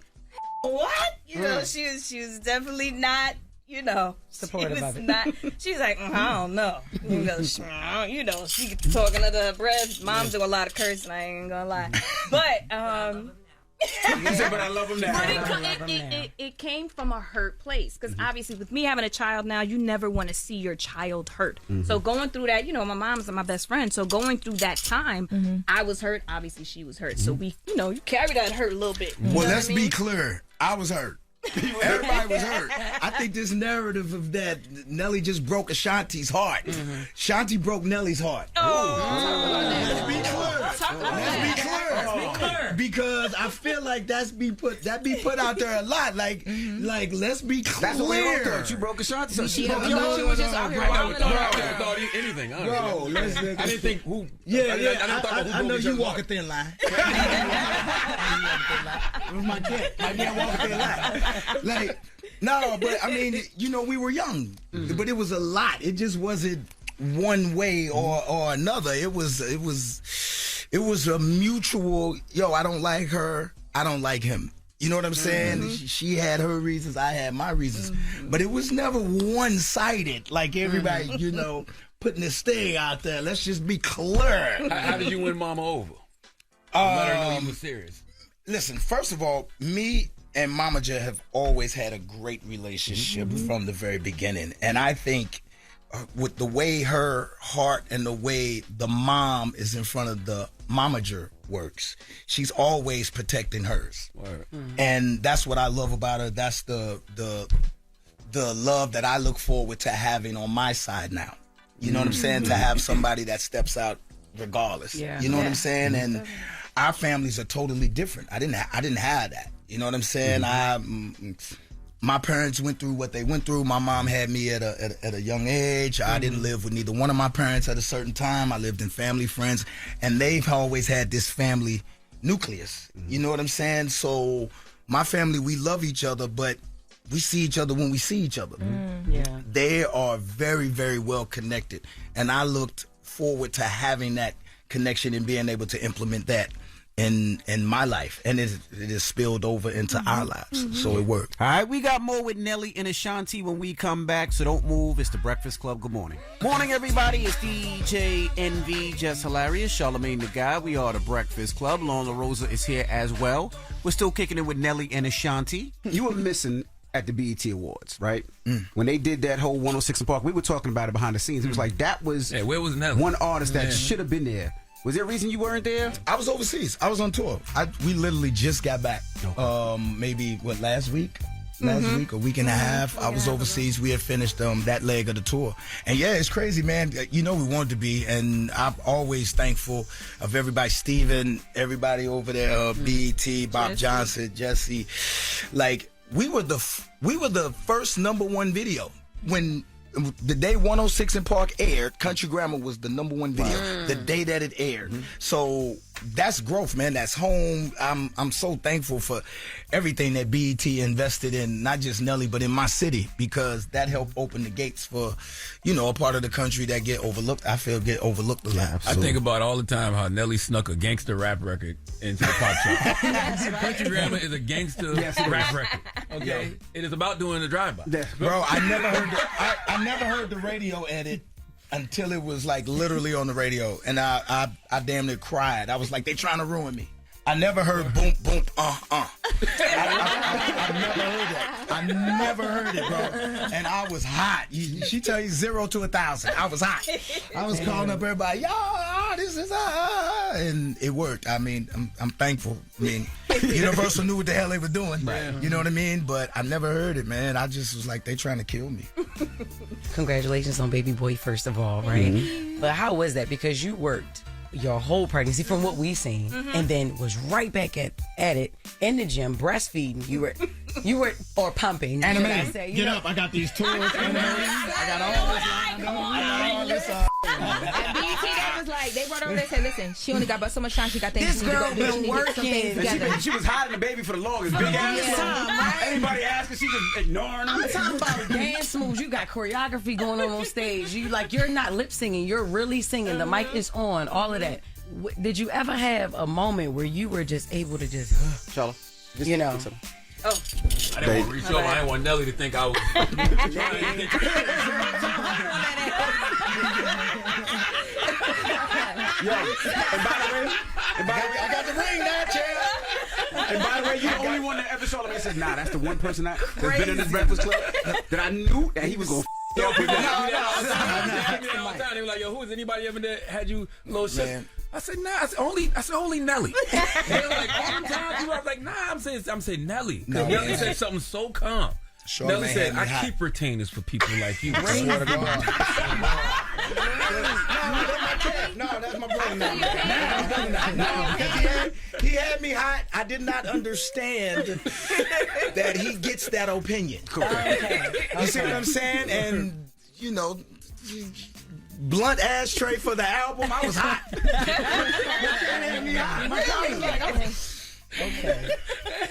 "What?" You know, she was definitely not. You know, supportive of it. She's like, I don't know. You know, she get to talking under her breath. Mom do a lot of cursing. I ain't gonna lie, but But I love him now. But it came from a hurt place because obviously with me having a child now, you never want to see your child hurt. So going through that, you know, my mom's my best friend. So going through that time, I was hurt. Obviously, she was hurt. So we, you know, you carry that hurt a little bit. Well, let's be clear. I was hurt. Everybody was hurt. I think this narrative of that Nelly just broke Ashanti's heart. Shanti broke Nelly's heart. Let's be clear. Let's be clear. Because I feel like that be put out there a lot. Like let's be clear. That's what we all thought. You broke Ashanti. So she She was just out here wilding on her. thought anything. Bro, I didn't think who. I know you walk a thin line. It was my cat. My man walk a thin line. Like, no, but I mean, you know, we were young, but it was a lot. It just wasn't one way or another. It was a mutual. Yo, I don't like her. I don't like him. You know what I'm saying? She had her reasons. I had my reasons, but it was never one-sided. Like everybody, you know, putting this thing out there. Let's just be clear. How did you win Mama over? Let her know you were serious. Listen, first of all, me and Mama J have always had a great relationship from the very beginning. And I think with the way her heart and the way the mom is in front of the momager works, she's always protecting hers. And that's what I love about her. That's the love that I look forward to having on my side now. You know what I'm saying? To have somebody that steps out regardless. You know what I'm saying? And our families are totally different. I didn't have that. You know what I'm saying? My parents went through what they went through. My mom had me at a young age. I didn't live with neither one of my parents at a certain time. I lived in family, friends, and they've always had this family nucleus. You know what I'm saying? So my family, we love each other, but we see each other when we see each other. They are very, very well connected, and I looked forward to having that connection and being able to implement that in my life, and it is spilled over into our lives, so it worked. All right, we got more with Nelly and Ashanti when we come back, so don't move. It's the Breakfast Club. Good morning. Morning, everybody. It's DJ NV, Jess Hilarious, Charlamagne the Guy. We are the Breakfast Club. LoRosa is here as well. We're still kicking it with Nelly and Ashanti. You were missing at the BET Awards, right? When they did that whole 106 in Park, we were talking about it behind the scenes. It was like that was where was Nelly? One artist that should have been there. Was there a reason you weren't there? I was overseas. I was on tour. We literally just got back. Maybe last week? Last week, a week and a half. I was overseas. We had finished that leg of the tour. And yeah, it's crazy, man. You know we wanted to be, and I'm always thankful of everybody, Steven, everybody over there, BET, Bob Johnson, Jesse. Like, we were the first #1 video. When the day 106 in Park aired, Country Grammar was the #1 video the day that it aired. So that's growth, man. That's home. I'm so thankful for everything that BET invested in, not just Nelly, but in my city, because that helped open the gates for, you know, a part of the country that get overlooked. I feel get overlooked a lot. I think about all the time how Nelly snuck a gangster rap record into the pop chart. Country Grammar is a gangster rap record. Okay, it is about doing the drive-by. Bro, I never heard the radio edit until it was like literally on the radio, and I damn near cried. I was like, they trying to ruin me. I never heard boom, boom, I never heard that. I never heard it, bro. And I was hot. She tell you 0 to 1,000. I was hot. I was calling up everybody, yo, this is and it worked. I mean, I'm thankful. I mean, Universal knew what the hell they were doing. Right. You know what I mean? But I never heard it, man. I just was like, they trying to kill me. Congratulations on baby boy, first of all, right? But how was that? Because you worked your whole pregnancy from what we seen, and then was right back at it in the gym breastfeeding. You were or pumping. Animating. should I say, Get up! I got these tools. Animating. I got all this. I got all this. At BET, that was like, they brought her over there and said, listen, she only got but so much time. She got things This she need to girl go do. She been need to get some things working. together. She was hiding the baby for the longest. Big ass time, right? Anybody asking, she just ignoring them. I'm talking about dance moves. You got choreography going on stage. You're not lip singing. You're really singing. The mic is on. All of that. Did you ever have a moment where you were just able to just, Charla, you know? I didn't want to reach over. I didn't want Nelly to think I was. Yo, and by the way, I got the ring now, champ. And by the way, you're the only one that ever saw me says, nah, that's the one person that's been in this Breakfast Club that I knew that he was going to Yo, with that. all the time. They were like, yo, who is anybody ever that had you little shit? I said, nah. I said, only Nelly. They were like, all the time. I was like, nah. I'm saying Nelly. Because Nelly said something so calm. Nelly said, I keep retainers for people like you. I swear to God. No, that's my brother now. He had me hot. I did not understand that he gets that opinion. You see what I'm saying? And, you know, blunt ashtray for the album, I was hot. Had me hot. Okay.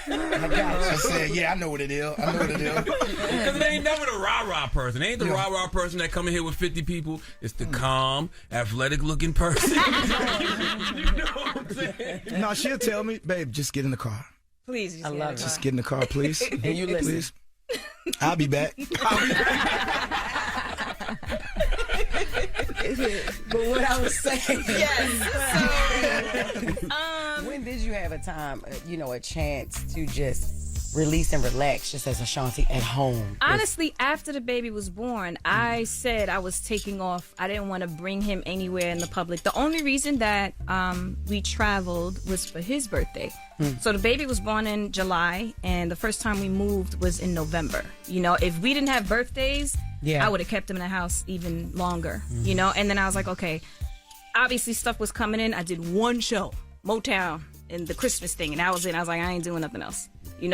I said, yeah, I know what it is. Because it ain't never the rah-rah person. It ain't the rah-rah person that come in here with 50 people. It's the calm, athletic-looking person. You know what I'm saying? No, she'll tell me, babe, just get in the car. Please, I love it. Just get in the car, please. And you listen. Please. I'll be back. But what I was saying, Yes. So, when did you have a time, a chance to just release and relax, just as Ashanti at home? honestly, after the baby was born, I said I was taking off. I didn't want to bring him anywhere in the public. The only reason that we traveled was for his birthday. So the baby was born in July, and the first time we moved was in November. If we didn't have birthdays, I would have kept him in the house even longer. And then I was like, okay, obviously stuff was coming in. I did one show, Motown, and the Christmas thing, and that was it. I was like, I ain't doing nothing else.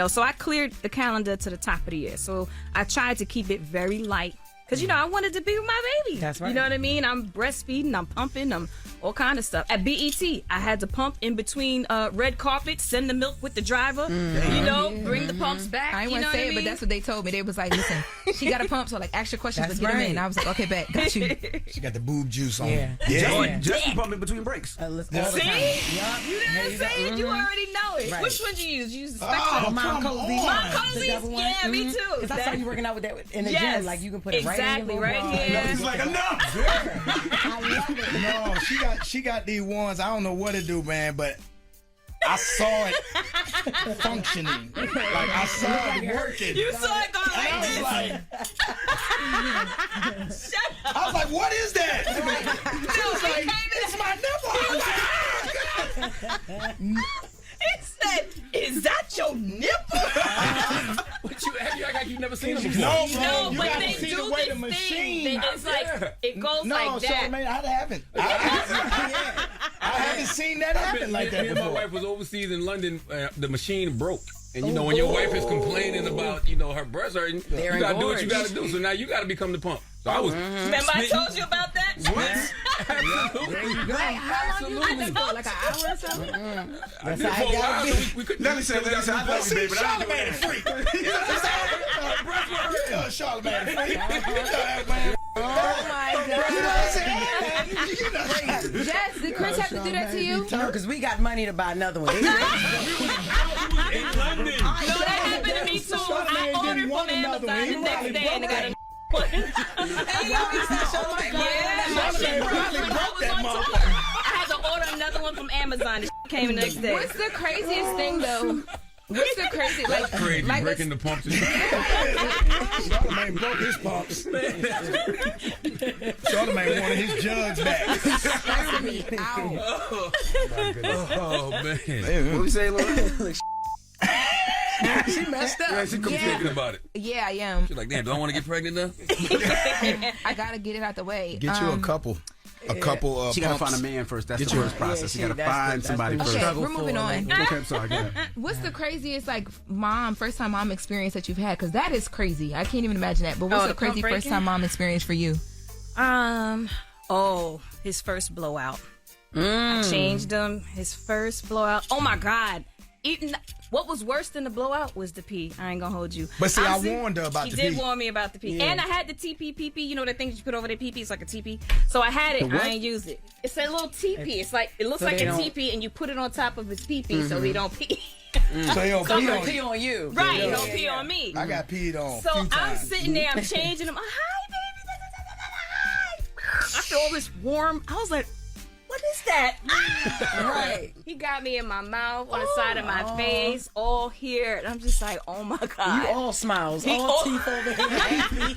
So I cleared the calendar to the top of the year. So I tried to keep it very light. Because, I wanted to be with my baby. That's right. You know what I mean? I'm breastfeeding, I'm pumping, I'm all kind of stuff. At BET, I had to pump in between red carpet, send the milk with the driver, bring the pumps back. I ain't want to say it, but that's what they told me. They was like, listen, she got a pump, so ask your questions, but get them in. I was like, okay, bet, got you. She got the boob juice on. Just be pumping between breaks. See? You didn't say it, you already know it. Right. Which one do you use? You use the Spectrum? Mom Cozy. Mom Cozy's? Yeah, me too. Because I saw you working out with that in the gym. Like, you can put it exactly, right in your right here. He's like, enough. I love it. No, she got these ones. I don't know what to do, man, but I saw it functioning. Like, I saw it working. You saw it going I was like, Shut up. I was like, what is that? She was like, it's my nipple. He said, is that your nipple? But you act like you've never seen it before. No, bro, No, you but gotta they see do the way this the machine. thing. It's like, it goes No, like that. Charlamagne, I haven't. I haven't seen that happen like that Me and my before. wife was overseas in London. The machine broke. And when your wife is complaining about, her breasts hurting, you gotta do what you gotta do. So now you gotta become the pump. So I was. Remember I told you about that? Absolutely. Absolutely. Like an hour or something? I did it for a while, so we couldn't. Let me say, I love you, baby, but I Charlamagne a freak. You know what I'm saying? Charlamagne a freak. Oh my God. You know what I'm saying? Jess, did Chris have to do that to you? No, because we got money to buy another one. In London. No, that happened to me too. I ordered from Amazon the next day and I got a I had to order another one from Amazon. It came the next day. What's the craziest thing though? What's the crazy? That's crazy. Breaking the pumps. Charlamagne broke his pumps. Charlamagne wanted his jugs back. Oh man. What we say, Loren? She messed up. Yeah, she comes thinking about it. Yeah, I am. She's like, damn, do I want to get pregnant now? I gotta get it out the way. Get you a couple. a couple. She gotta pumps. find a man first. That's Get the your- first process. Yeah, You gotta find somebody first. Okay, we're moving on. Okay, I'm sorry. Go ahead. What's the craziest first time mom experience that you've had? Because that is crazy. I can't even imagine that. But what's the crazy first time mom experience for you? His first blowout. I changed him. His first blowout. Oh my God. What was worse than the blowout was the pee. I ain't gonna hold you. But see, I warned her about the pee. He did warn me about the pee. Yeah. And I had the TP. You know the thing that you put over the PP? It's like a TP. So I had it. I ain't use it. It's a little TP. It's like, it looks So like they a don't- TP, and you put it on top of his PP so he don't pee. So he don't So pee he'll on pee you. on you. Right, Yeah. he don't pee on me. I got peed on. So a few I'm times. sitting there, I'm changing him. Hi, baby. I feel all this warm. I was like, what is that? Right. He got me in my mouth, on the side of my face, all here. And I'm just like, oh my God. You all smiles, He all all- teeth over here,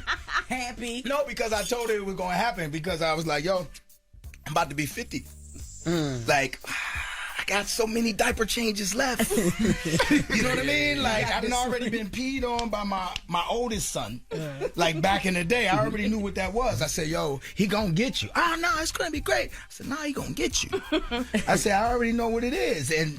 happy. No, because I told her it was gonna happen. Because I was like, yo, I'm about to be 50. Like, I got so many diaper changes left. You know what I mean? Like, I've already been peed on by my oldest son. Like, back in the day, I already knew what that was. I said, yo, he gonna get you. Oh, no, it's gonna be great. I said, no, he gonna get you. I said, I already know what it is. And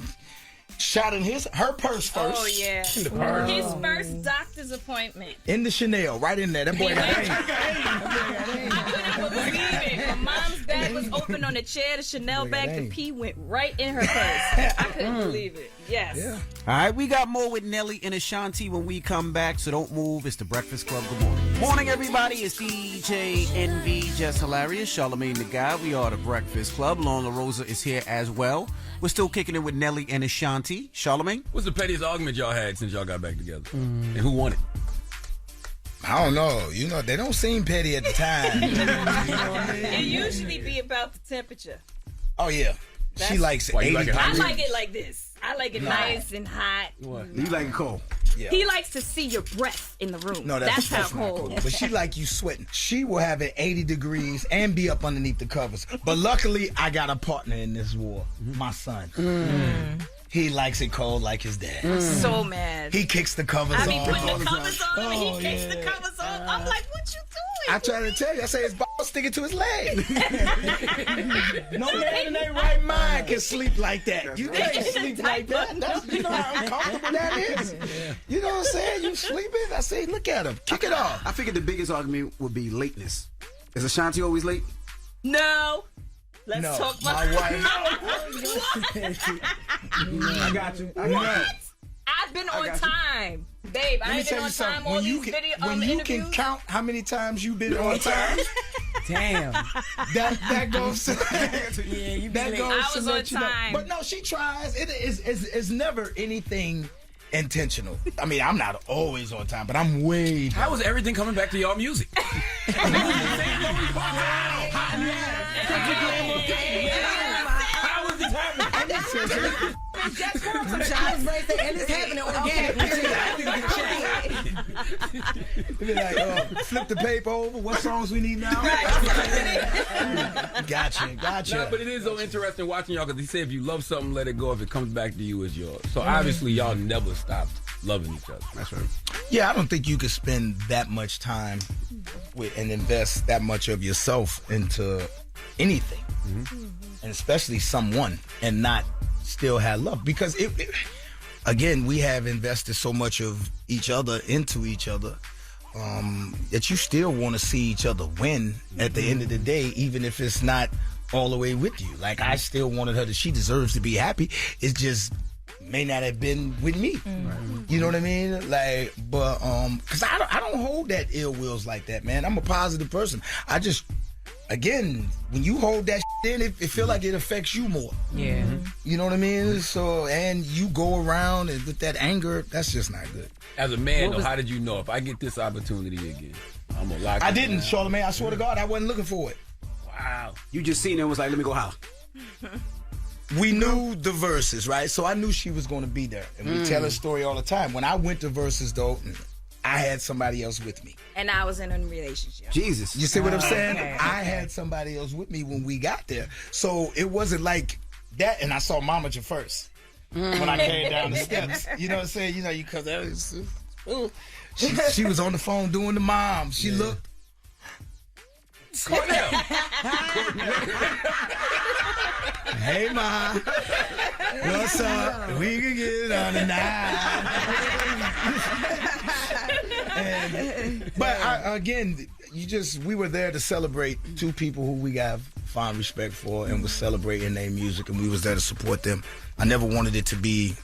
shot in her purse first. Oh, yeah. In the purse. His first doctor's appointment. In the Chanel, right in there. That boy got aim. I couldn't believe it. My mom's bag was open on the chair. The Chanel bag, the pee went right in her purse. I couldn't believe it. Yes. All right, we got more with Nelly and Ashanti when we come back, so don't move. It's the Breakfast Club. Good morning. Morning, everybody. It's DJ NV, Jess Hilarious, Charlamagne the Guy. We are the Breakfast Club. LoRosa is here as well. We're still kicking it with Nelly and Ashanti. Charlamagne? What's the pettiest argument y'all had since y'all got back together? And who won it? I don't know. You know, they don't seem petty at the time. You know what I mean? It usually be about the temperature. Oh, yeah. She likes it. Why, you like it hot? I like it like this. I like it nice and hot. You like it cold? Yeah. He likes to see your breath in the room. No, that's how not cold. cool. But she like you sweating. She will have it 80 degrees and be up underneath the covers. But luckily, I got a partner in this war. My son. He likes it cold like his dad. I'm so mad. He kicks the covers I be on. putting the covers on and Oh, he kicks yeah. the covers on. I'm like, what you doing? I try to tell you. I say his ball sticking to his leg. No man in their right mind can sleep like that. You can't sleep like that. You know how uncomfortable that is? You know what I'm saying? You sleeping? I say, look at him. Kick it off. I figured the biggest argument would be lateness. Is Ashanti always late? No. Let's No, talk my about wife. I got you. What? I've been on time. Babe, I Let me ain't been tell you on time something. all When you these can, video when you interviews. can count how many times you've been on time, Damn. that goes. Yeah, you be That late. goes I to was let on you know. time. But no, she tries. It's never anything intentional. I mean, I'm not always on time, but I'm way. How was everything coming back to y'all music? How was this happening? Just come some child's birthday and it's happening organically. Be like, flip the paper over. What songs we need now? Gotcha. No, but it is so interesting watching y'all because he said if you love something, let it go. If it comes back to you, it's yours. So obviously y'all never stopped loving each other. That's right. Yeah, I don't think you could spend that much time with and invest that much of yourself into anything, and especially someone, and not still have love. Because again, we have invested so much of each other into each other that you still want to see each other win at the end of the day, even if it's not all the way with you. Like, I still wanted her she deserves to be happy. It's just may not have been with me. You know what I mean? Like, but because I don't hold that ill wills like that, man. I'm a positive person. I just, again, when you hold that in, it feel like it affects you more. Yeah. You know what I mean? So, and you go around and with that anger, that's just not good. As a man, though, how did you know if I get this opportunity again, I'm gonna lock it I didn't, down? Charlamagne. I swear to God, I wasn't looking for it. Wow. You just seen it and was like, let me go holler. We knew the verses, right? So I knew she was going to be there. And we tell her story all the time. When I went to verses, though, I had somebody else with me. And I was in a relationship. Jesus. You see what I'm saying? Okay. I had somebody else with me when we got there. So it wasn't like that. And I saw Momager first when I came down the steps. You know what I'm saying? You know, because that was, she was on the phone doing the mom. She looked. Hey, Ma. What's up? We can get it on tonight. Again, we were there to celebrate two people who we got fond respect for and was celebrating their music, and we was there to support them. I never wanted it to be,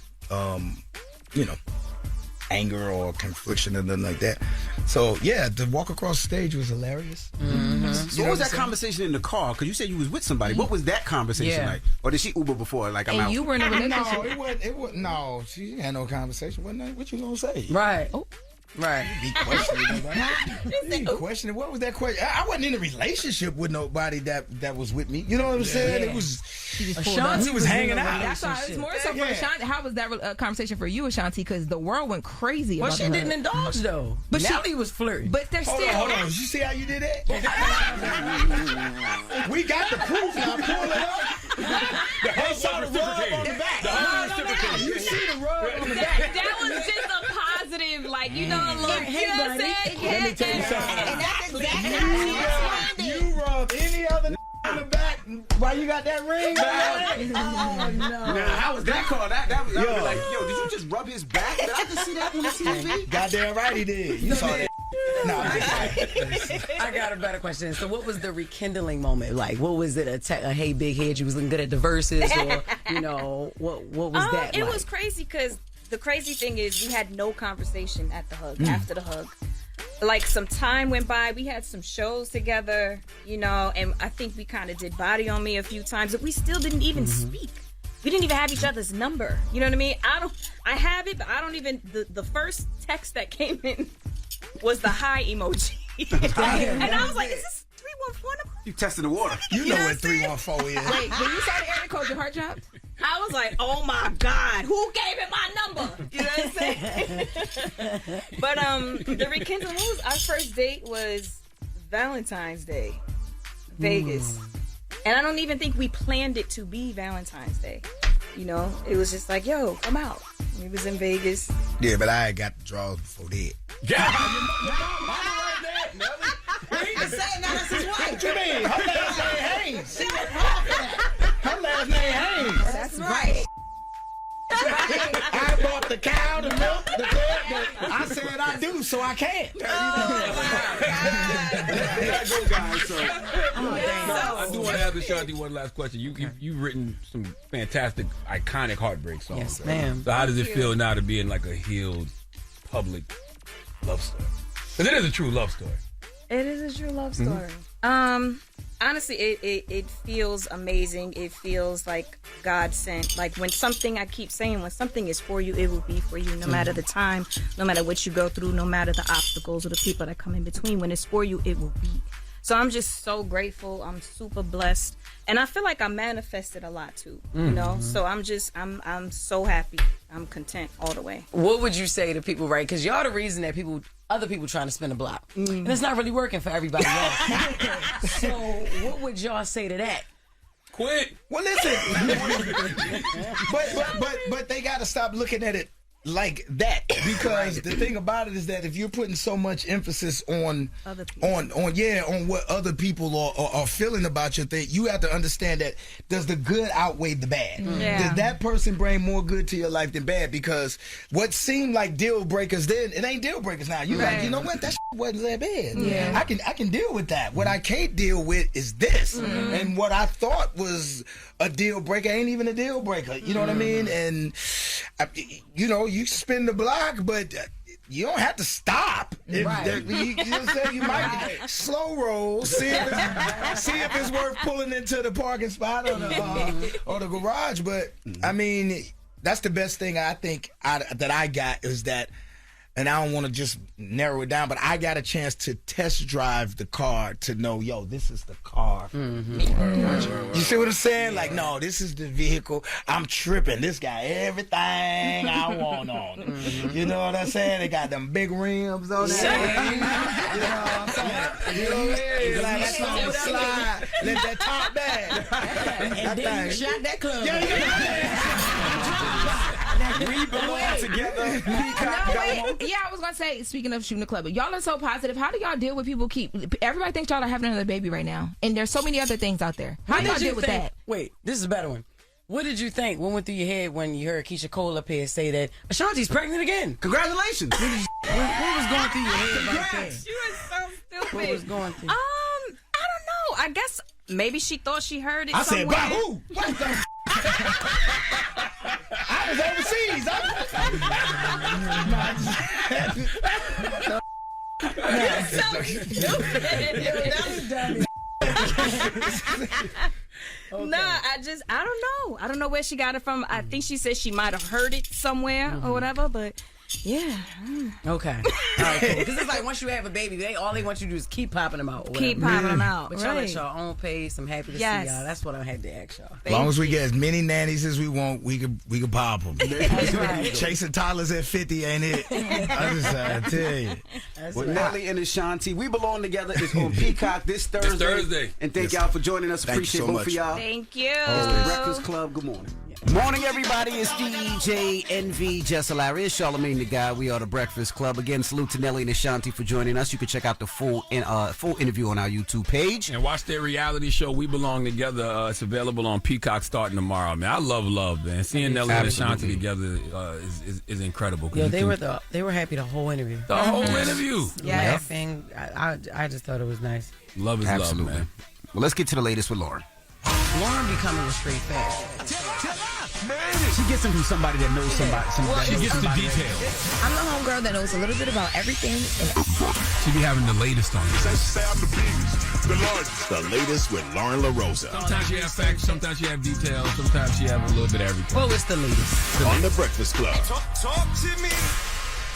anger or confliction or nothing like that. So, yeah, to walk across the stage was hilarious. Mm-hmm. So what was that conversation in the car? Because you said you was with somebody. What was that conversation like? Or did she Uber before? Like, I'm out. You were in a relationship. No, it wasn't. No, she had no conversation. What you gonna say? Right. Oh. Right. Be questioning. What was that question? I wasn't in a relationship with nobody that was with me. You know what I'm saying? It was. Ashanti was hanging out. That's why it's more so for Ashanti. How was that conversation for you, Ashanti? Because the world went crazy. Well, about she didn't indulge though. But Nelly was flirting. But there's still. Hold on. You see how you did that? We got the proof now. Pull it up. The whole saw the rub on the back. You see the rub on the back. That was just a positive, like, you know, a little, you know what I'm saying? Let me tell you something. And that's exactly how she responded. You rub any other on the back while you got that ring on. Oh, no. Now, how was that called? That was like, yo, did you just rub his back? Did I just see that on the TV? Goddamn right he did. You saw that. No, I'm just I got a better question. So what was the rekindling moment like? What was it? A hey big head, you was looking good at the verses, or what was that It like? was crazy because the crazy thing is we had no conversation at the hug, after the hug. Like, some time went by, we had some shows together, and I think we kind of did Body on Me a few times, but we still didn't even speak. We didn't even have each other's number. You know what I mean? I have it, but I don't even, the first text that came in was the hi emoji. And I was like, is this 314 number? You testing the water. You know what 314 is. Wait, when you saw the area code, your heart dropped? I was like, oh my God, who gave him my number? You know what I'm saying? But the rekindling, our first date was Valentine's Day, Vegas. And I don't even think we planned it to be Valentine's Day. It was just like, yo, come out. We was in Vegas. Yeah, but I got the draws before that. What you mean? Her last name Haynes. Her last name Haynes. That's right. I bought the cow, the milk, the bread. I said I do, so I can't. I do want to ask Ashanti one last question. You've written some fantastic, iconic heartbreak songs. Yes, ma'am. So how does it feel now to be in like a healed, public love story? Because it is a true love story. It is a true love story. Honestly, it feels amazing. It feels like God sent. Like, when something is for you, it will be for you, no matter the time, no matter what you go through, no matter the obstacles or the people that come in between. When it's for you, it will be. So I'm just so grateful. I'm super blessed. And I feel like I manifested a lot too, So I'm so happy. I'm content all the way. What would you say to people, right? Because y'all the reason that other people trying to spin a block. And it's not really working for everybody else. So what would y'all say to that? Quit. Well, listen. but they got to stop looking at it like that, because the thing about it is that if you're putting so much emphasis on what other people are feeling about your thing, you have to understand that does the good outweigh the bad? Does that person bring more good to your life than bad? Because what seemed like deal breakers then, it ain't deal breakers now. You like, you know what, that wasn't that bad. I can deal with that. What I can't deal with is this, and what I thought was a deal breaker ain't even a deal breaker. You know what I mean? And you spin the block, but you don't have to stop. You know what I'm saying? You might slow roll, see if it's worth pulling into the parking spot or the garage. But I mean, that's the best thing I think that I got is that. And I don't want to just narrow it down, but I got a chance to test drive the car to know, yo, this is the car. You see what I'm saying? Like, no, this is the vehicle. I'm tripping. This got everything I want on it. You know what I'm saying? They got them big rims on there. You know what I'm saying? You know what I mean? Like, that's on the slide. Let that top back. And then you shot that club. We belong together. Yeah, I was gonna say. Speaking of shooting the club, y'all are so positive. How do y'all deal with people everybody thinks y'all are having another baby right now, and there's so many other things out there. How do y'all deal with that? Wait, this is a better one. What did you think? What went through your head when you heard Keisha Cole up here say that Ashanti's pregnant again? Congratulations. What was going through your head right there? You are so stupid. What was going through? I don't know. I guess maybe she thought she heard it I somewhere. said, by who? What the? I was overseas. Okay. Nah, I don't know. I don't know where she got it from. I think she said she might have heard it somewhere or whatever, but yeah. Okay. All right, cool. Because it's like once you have a baby, all they want you to do is keep popping them out. Keep popping them out. But y'all at your own pace. I'm happy to see y'all. That's what I had to ask y'all. As long as we get as many nannies as we want, we could pop them. That's right. Chasing toddlers at 50 ain't it? I tell you. Well, Nelly and Ashanti, We Belong Together is on Peacock this Thursday. And thank y'all for joining us. Appreciate both of y'all. Thank you. It's the Breakfast Club. Good morning. Morning, everybody. It's DJ NV, Jess Hilarious, Charlamagne the Guy. We are the Breakfast Club. Again, salute to Nelly and Ashanti for joining us. You can check out the full interview on our YouTube page. And watch their reality show, We Belong Together. It's available on Peacock starting tomorrow. Man, I love, man. Seeing Nelly and Ashanti together is incredible. Yo, they were happy the whole interview. The whole interview. Yeah. Laughing. I just thought it was nice. Love is love, man. Well, let's get to the latest with Loren. Loren be coming with straight facts. She gets them from somebody that knows somebody. She gets the details. I'm the homegirl that knows a little bit about everything. She be having the latest on you. The latest with Loren LoRosa. Sometimes you have facts, sometimes you have details, sometimes you have a little bit of everything. Well, it's the latest. On The Breakfast Club. Talk to me.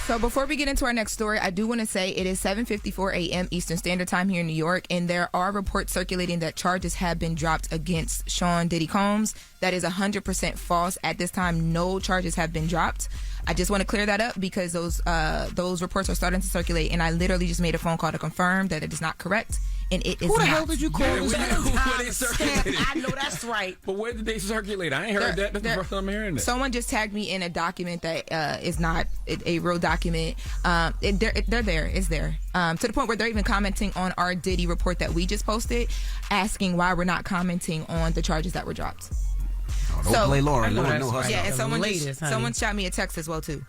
So before we get into our next story, I do want to say it is 7:54 a.m. Eastern Standard Time here in New York, and there are reports circulating that charges have been dropped against Sean Diddy Combs. That is 100% false. At this time, no charges have been dropped. I just want to clear that up because those reports are starting to circulate, and I literally just made a phone call to confirm that it is not correct. And it is Who the not. hell did you call? Where they circulated? I know that's right. But where did they circulate? I ain't heard that. That's the first time I'm hearing that. Someone just tagged me in a document that is not a real document. They're there. It's there. To the point where they're even commenting on our Diddy report that we just posted, asking why we're not commenting on the charges that were dropped. Don't play Loren. Loren know her. Yeah, and latest, someone shot me a text as well too.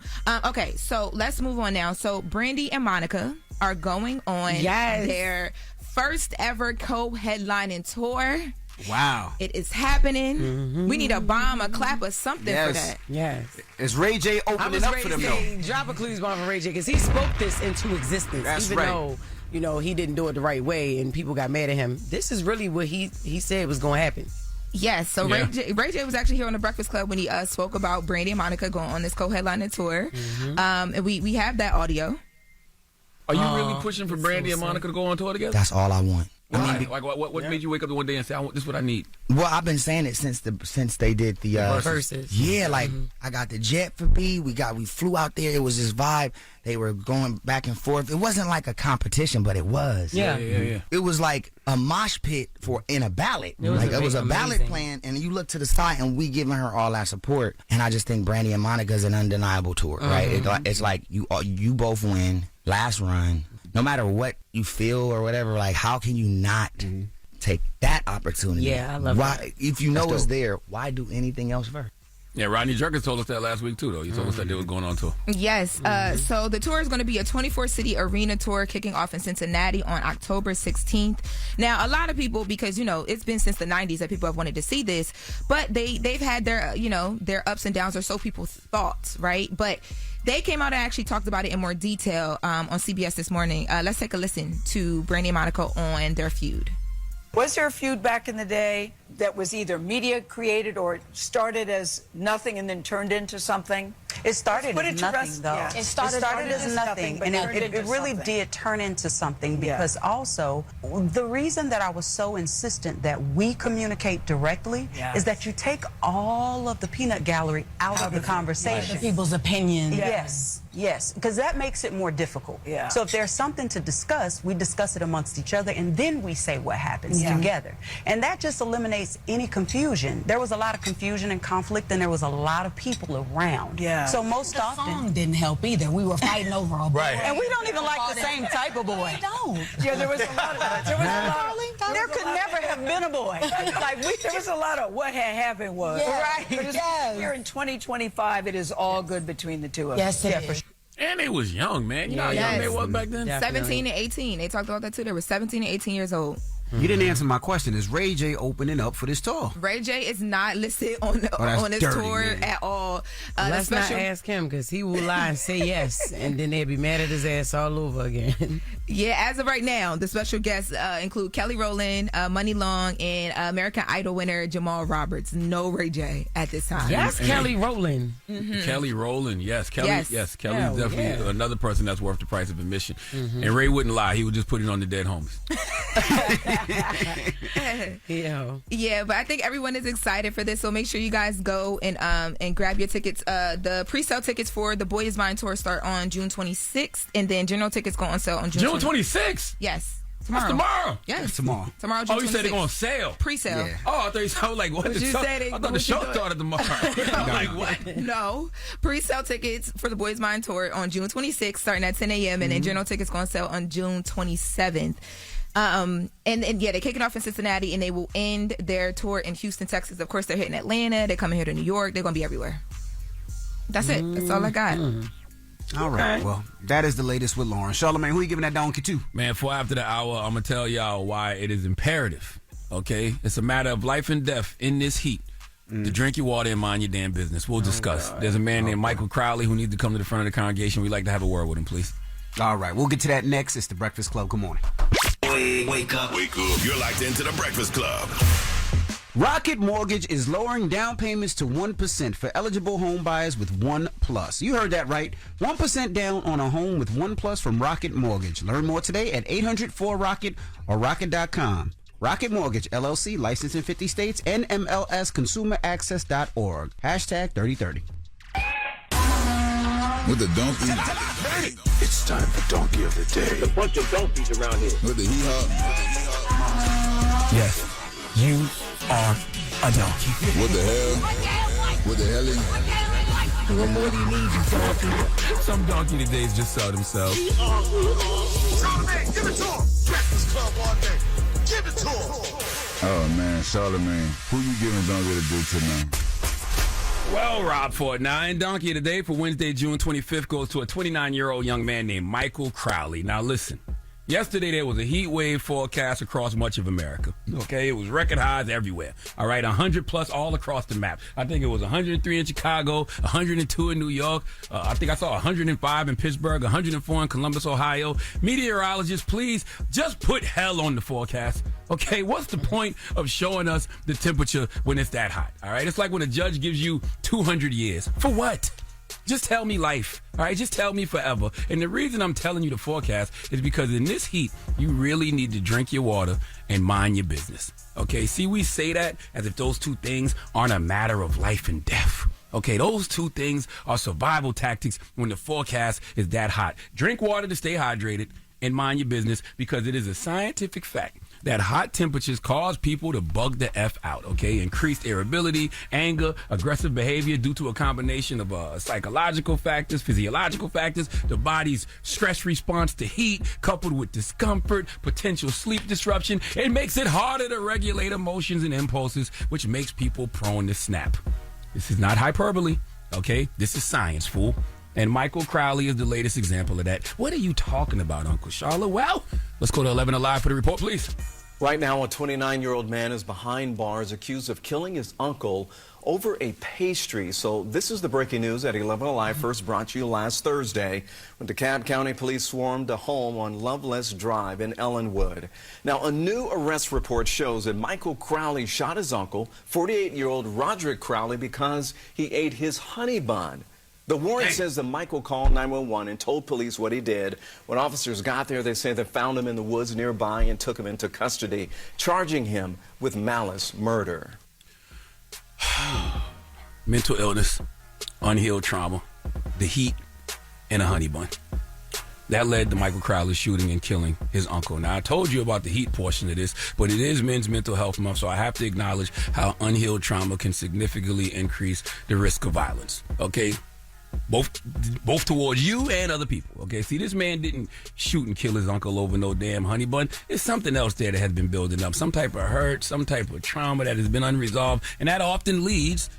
Okay, so let's move on now. So Brandy and Monica are going on their first ever co-headlining tour. Wow. It is happening. Mm-hmm. We need a bomb, a clap, or something for that. Yes. It's Ray J opening up for them, though. Drop a clues bomb for Ray J, because he spoke this into existence. That's even right. though, he didn't do it the right way and people got mad at him. This is really what he said was going to happen. Yes, so Ray J was actually here on the Breakfast Club when he spoke about Brandy and Monica going on this co-headlining tour. Mm-hmm. And we have that audio. Are you really pushing for Brandy and Monica to go on tour together? That's all I want. Why? What made you wake up one day and say, "This is what I need"? Well, I've been saying it since they did the Versus. Yeah, like I got the jet for B. We flew out there. It was this vibe. They were going back and forth. It wasn't like a competition, but it was. Yeah. It was like a mosh pit in a ballad. It was a ballad playing, and you look to the side, and we giving her all our support. And I just think Brandy and Monica is an undeniable tour, right? It's like you both win. Last run, no matter what you feel or whatever, like how can you not take that opportunity? Yeah, I love that. If you know it's there, why do anything else first? Yeah, Rodney Jerkins told us that last week too, though. He told us that they was going on tour. Yes. So the tour is going to be a 24-city arena tour kicking off in Cincinnati on October 16th. Now, a lot of people, because it's been since the 90s that people have wanted to see this, but they've had their their ups and downs, or so people thought, right? But they came out and actually talked about it in more detail on CBS this morning. Let's take a listen to Brandy and Monica on their feud. Was there a feud back in the day that was either media created or started as nothing and then turned into something? It started as nothing, though. Yeah. It started as nothing, and it really did turn into something, because also the reason that I was so insistent that we communicate directly is that you take all of the peanut gallery out of the conversation. The people's opinions. Yes, because that makes it more difficult. Yeah. So if there's something to discuss, we discuss it amongst each other, and then we say what happens together. And that just eliminates eliminates any confusion. There was a lot of confusion and conflict, and there was a lot of people around. Yeah. So most often, song didn't help either. We were fighting over a boy. Right. And we don't even like the same type of boy. We don't. Yeah, there was a lot of There could never have been a boy. There was a lot of what had happened was. Yeah, Right. yes. Here in 2025, it is all good between the two of us. Yes, it is. And they was young, man. You know how young they was back then? 17 and 18. They talked about that too. They were 17 and 18 years old. You didn't answer my question. Is Ray J opening up for this tour? Ray J is not listed on this dirty, tour man. at all. Let's not ask him, because he will lie and say yes, and then they'll be mad at his ass all over again. Yeah, as of right now, the special guests include Kelly Rowland, Money Long, and American Idol winner Jamal Roberts. No Ray J at this time. Yes, Kelly Rowland. Mm-hmm. Kelly Rowland, yes. Kelly's Hell, definitely another person that's worth the price of admission. Mm-hmm. And Ray wouldn't lie. He would just put it on the dead homies. Yeah, but I think everyone is excited for this, so make sure you guys go and grab your tickets. The pre-sale tickets for the Boy Is Mine tour start on June 26th, and then general tickets go on sale on June 26th? Yes. That's tomorrow. Yes. That's tomorrow. Tomorrow, June 26th. Oh, you said they're on sale. Pre-sale. Yeah. Oh, I thought you sounded like, what? But The you show, said I thought the show started tomorrow. I'm like, what? No. Pre-sale tickets for the Boys Mind Tour on June 26th, starting at 10 a.m., and then general tickets go on sale on June 27th. And yeah, they're kicking off in Cincinnati, and they will end their tour in Houston, Texas. Of course, they're hitting Atlanta. They're coming here to New York. They're going to be everywhere. That's it. That's all I got. All right. Well, that is the latest with Loren. Charlamagne, who you giving that donkey to? Man, for after the hour, I'm going to tell y'all why it is imperative, okay? It's a matter of life and death in this heat to drink your water and mind your damn business. We'll discuss. There's a man named Michael Crowley who needs to come to the front of the congregation. We'd like to have a word with him, please. All right. We'll get to that next. It's the Breakfast Club. Good morning. Wake up. Wake up. You're locked into the Breakfast Club. Rocket Mortgage is lowering down payments to 1% for eligible home buyers with One Plus. You heard that right. 1% down on a home with One Plus from Rocket Mortgage. Learn more today at 800-4ROCKET or rocket.com. Rocket Mortgage, LLC, licensed in 50 states, NMLS, consumeraccess.org. Hashtag 3030. With the donkey. It's time for Donkey of the Day. There's a bunch of donkeys around here. With the hee-haw. Yes, you are a donkey. What the hell? What the helly? What more do you need, you donkey? Some donkey todays just sell themselves. Charlamagne, give it to him. Breakfast Club all day. Give it to him. Oh, man, Charlamagne. Who you giving Donkey of the Day to now? Well, Rob Ford, 9 Donkey of the Day for Wednesday, June 25th goes to a 29-year-old young man named Michael Crowley. Now, listen. Yesterday, there was a heat wave forecast across much of America. Okay, it was record highs everywhere. All right, 100 plus all across the map. I think it was 103 in Chicago, 102 in New York. I think I saw 105 in Pittsburgh, 104 in Columbus, Ohio. Meteorologists, please just put hell on the forecast. Okay, what's the point of showing us the temperature when it's that hot? All right, it's like when a judge gives you 200 years. For what? Just tell me life, all right? Just tell me forever. And the reason I'm telling you the forecast is because in this heat, you really need to drink your water and mind your business, okay? See, we say that as if those two things aren't a matter of life and death. Okay, those two things are survival tactics when the forecast is that hot. Drink water to stay hydrated and mind your business, because it is a scientific fact that hot temperatures cause people to bug the F out, okay? Increased irritability, anger, aggressive behavior due to a combination of psychological factors, physiological factors, the body's stress response to heat, coupled with discomfort, potential sleep disruption. It makes it harder to regulate emotions and impulses, which makes people prone to snap. This is not hyperbole, okay? This is science, fool. And Michael Crowley is the latest example of that. What are you talking about, Uncle Charlotte? Well, let's go to 11 Alive for the report, please. Right now, a 29-year-old man is behind bars accused of killing his uncle over a pastry. So this is the breaking news at 11 Alive, first brought to you last Thursday when DeKalb County Police swarmed a home on Loveless Drive in Ellenwood. Now, a new arrest report shows that Michael Crowley shot his uncle, 48-year-old Roderick Crowley, because he ate his honey bun. The warrant says that Michael called 911 and told police what he did. When officers got there, they say they found him in the woods nearby and took him into custody, charging him with malice murder. Mental illness, unhealed trauma, the heat, and a honey bun. That led to Michael Crowley shooting and killing his uncle. Now, I told you about the heat portion of this, but it is Men's Mental Health Month, so I have to acknowledge how unhealed trauma can significantly increase the risk of violence, okay? Both towards you and other people, okay? See, this man didn't shoot and kill his uncle over no damn honey bun. There's something else there that has been building up, some type of hurt, some type of trauma that has been unresolved, and that often leads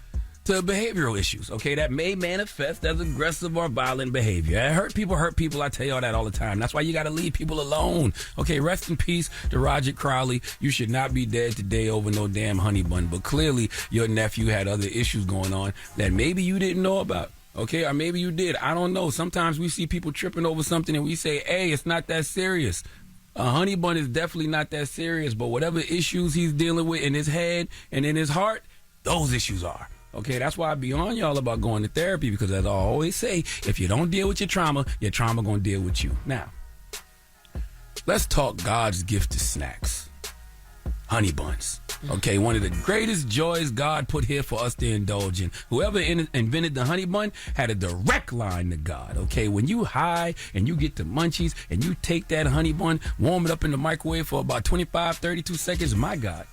to behavioral issues, okay, that may manifest as aggressive or violent behavior. Hurt people. I tell y'all that all the time. That's why you got to leave people alone. Okay, rest in peace to Roger Crowley. You should not be dead today over no damn honey bun. But clearly, your nephew had other issues going on that maybe you didn't know about. Okay, or maybe you did. I don't know. Sometimes we see people tripping over something and we say, hey, it's not that serious. A honey bun is definitely not that serious, but whatever issues he's dealing with in his head and in his heart, those issues are. Okay, that's why I be on y'all about going to therapy, because as I always say, if you don't deal with your trauma gonna deal with you. Now, let's talk God's gift to snacks. Honey buns. Okay, one of the greatest joys God put here for us to indulge in. Whoever invented the honey bun had a direct line to God. Okay, when you high and you get the munchies and you take that honey bun, warm it up in the microwave for about 25, 32 seconds, my God,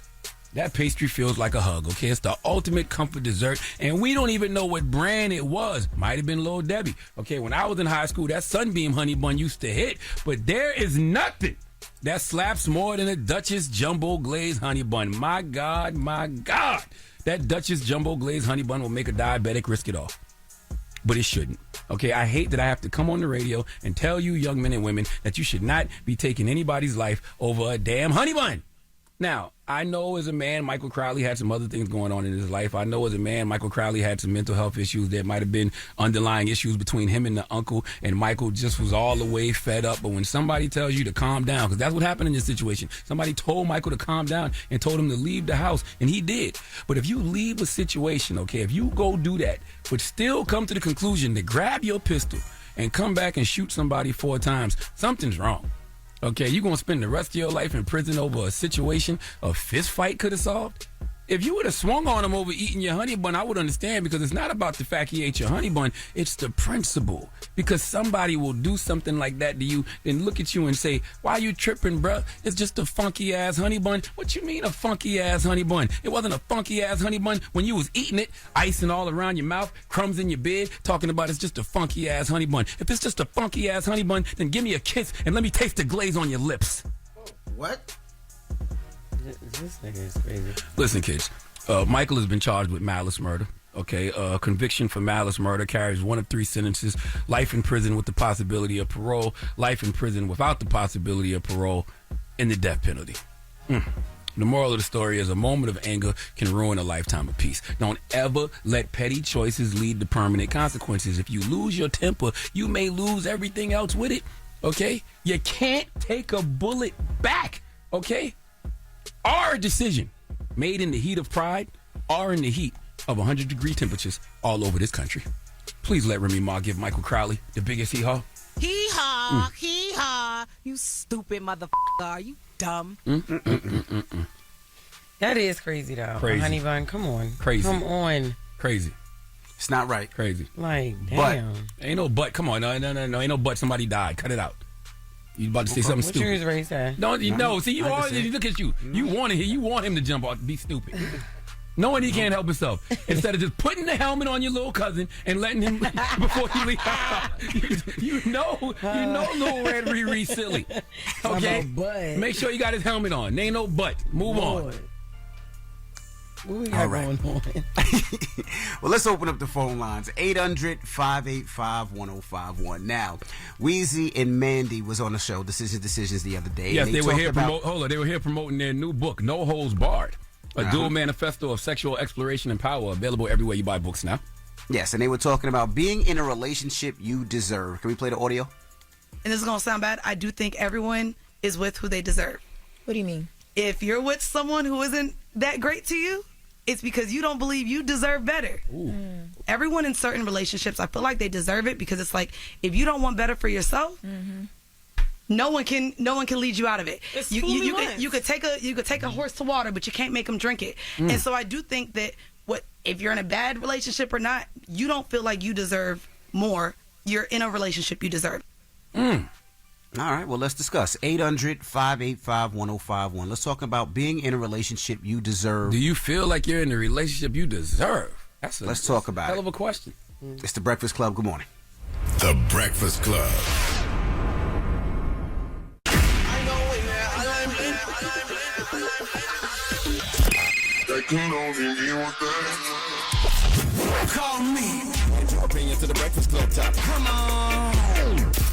that pastry feels like a hug, okay? It's the ultimate comfort dessert, and we don't even know what brand it was. Might have been Lil Debbie. Okay, when I was in high school, that Sunbeam honey bun used to hit, but there is nothing that slaps more than a Duchess Jumbo Glazed honey bun. My God, that Duchess Jumbo Glazed honey bun will make a diabetic risk it all. But it shouldn't. Okay, I hate that I have to come on the radio and tell you young men and women that you should not be taking anybody's life over a damn honey bun. Now, I know as a man, Michael Crowley had some other things going on in his life. I know as a man, Michael Crowley had some mental health issues. There might have been underlying issues between him and the uncle, and Michael just was all the way fed up. But when somebody tells you to calm down, because that's what happened in this situation, somebody told Michael to calm down and told him to leave the house, and he did. But if you leave a situation, okay, if you go do that, but still come to the conclusion to grab your pistol and come back and shoot somebody 4 times, something's wrong. Okay, you're going to spend the rest of your life in prison over a situation a fist fight could have solved? If you would have swung on him over eating your honey bun, I would understand, because it's not about the fact he ate your honey bun. It's the principle. Because somebody will do something like that to you and look at you and say, why you tripping, bruh? It's just a funky-ass honey bun. What you mean a funky-ass honey bun? It wasn't a funky-ass honey bun when you was eating it, icing all around your mouth, crumbs in your bed, talking about it's just a funky-ass honey bun. If it's just a funky-ass honey bun, then give me a kiss and let me taste the glaze on your lips. What? This nigga is crazy. Listen, kids, Michael has been charged with malice murder. Okay, conviction for malice murder carries 1 of 3 sentences: life in prison with the possibility of parole, life in prison without the possibility of parole, and the death penalty. The moral of the story is a moment of anger can ruin a lifetime of peace. Don't ever let petty choices lead to permanent consequences. If you lose your temper, you may lose everything else with it. Okay? You can't take a bullet back. Okay? Our decision, made in the heat of pride, or in the heat of 100-degree temperatures all over this country. Please let Remy Ma give Michael Crowley the biggest hee-haw. Hee-haw, hee-haw. You stupid motherfucker. Are you dumb? That is crazy, though. Crazy. Honey bun, come on. Crazy. Come on. Crazy. It's not right. Crazy. Like, But damn. ain't no but. Come on. No. Ain't no but. Somebody died. Cut it out. You about to say something stupid. What you raised that? No, you know. See, you always look at you. You want him to jump off, be stupid. Knowing he can't help himself. Instead of just putting the helmet on your little cousin and letting him before he leaves. you know Lil Red Riri silly. Okay? Make sure you got his helmet on. Ain't no but. Move on. What we got going on? Well, let's open up the phone lines. 800-585-1051. Now, Weezy and Mandy was on the show, Decisions, the other day. Yes, they were here promoting their new book, No Holds Barred. A dual manifesto of sexual exploration and power, available everywhere you buy books now. Yes, and they were talking about being in a relationship you deserve. Can we play the audio? And this is going to sound bad. I do think everyone is with who they deserve. What do you mean? If you're with someone who isn't that great to you, it's because you don't believe you deserve better. Everyone in certain relationships, I feel like they deserve it, because it's like, if you don't want better for yourself, no one can lead you out of it. You could take a horse to water, but you can't make him drink it. And so I do think that if you're in a bad relationship or not, you don't feel like you deserve more. You're in a relationship you deserve. All right, well, let's discuss. 800-585-1051. Let's talk about being in a relationship you deserve. Do you feel like you're in a relationship you deserve? Let's talk about hell of a question. It's the Breakfast Club. Good morning. The Breakfast Club. Call me. Get your opinion to the Breakfast Club topic. Come on.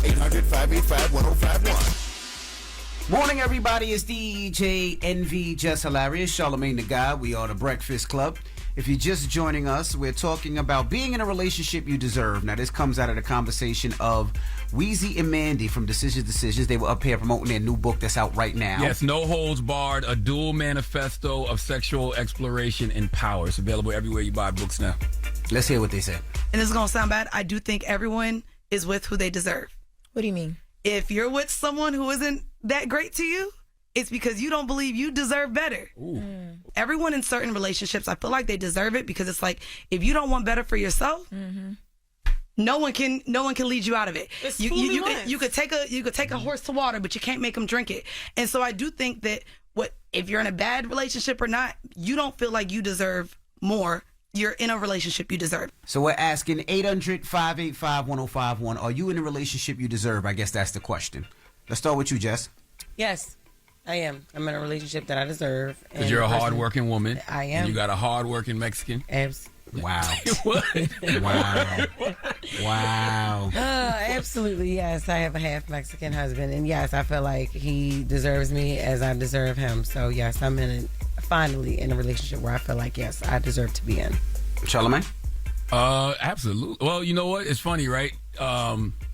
800-585-1051. Morning, everybody. It's DJ NV Jess Hilarious, Charlamagne the Guy. We are the Breakfast Club. If you're just joining us, we're talking about being in a relationship you deserve. Now, this comes out of the conversation of Weezy and Mandy from Decisions. They were up here promoting their new book that's out right now. Yes, No Holds Barred, a dual manifesto of sexual exploration and power. It's available everywhere you buy books now. Let's hear what they said. And this is going to sound bad. I do think everyone is with who they deserve. What do you mean? If you're with someone who isn't that great to you, it's because you don't believe you deserve better. Everyone in certain relationships, I feel like they deserve it because it's like, if you don't want better for yourself, no one can lead you out of it. You could take a horse to water, but you can't make him drink it. And so I do think that if you're in a bad relationship or not, you don't feel like you deserve more. You're in a relationship you deserve. So we're asking 800-585-1051. Are you in a relationship you deserve? I guess that's the question. Let's start with you, Jess. Yes, I am. I'm in a relationship that I deserve. Because you're a hard-working woman. I am. And you got a hard-working Mexican. Wow. What? Wow. Absolutely, yes. I have a half Mexican husband. And yes, I feel like he deserves me as I deserve him. So yes, I'm finally in a relationship where I feel like, yes, I deserve to be in. Charlamagne? Absolutely. Well, you know what? It's funny, right?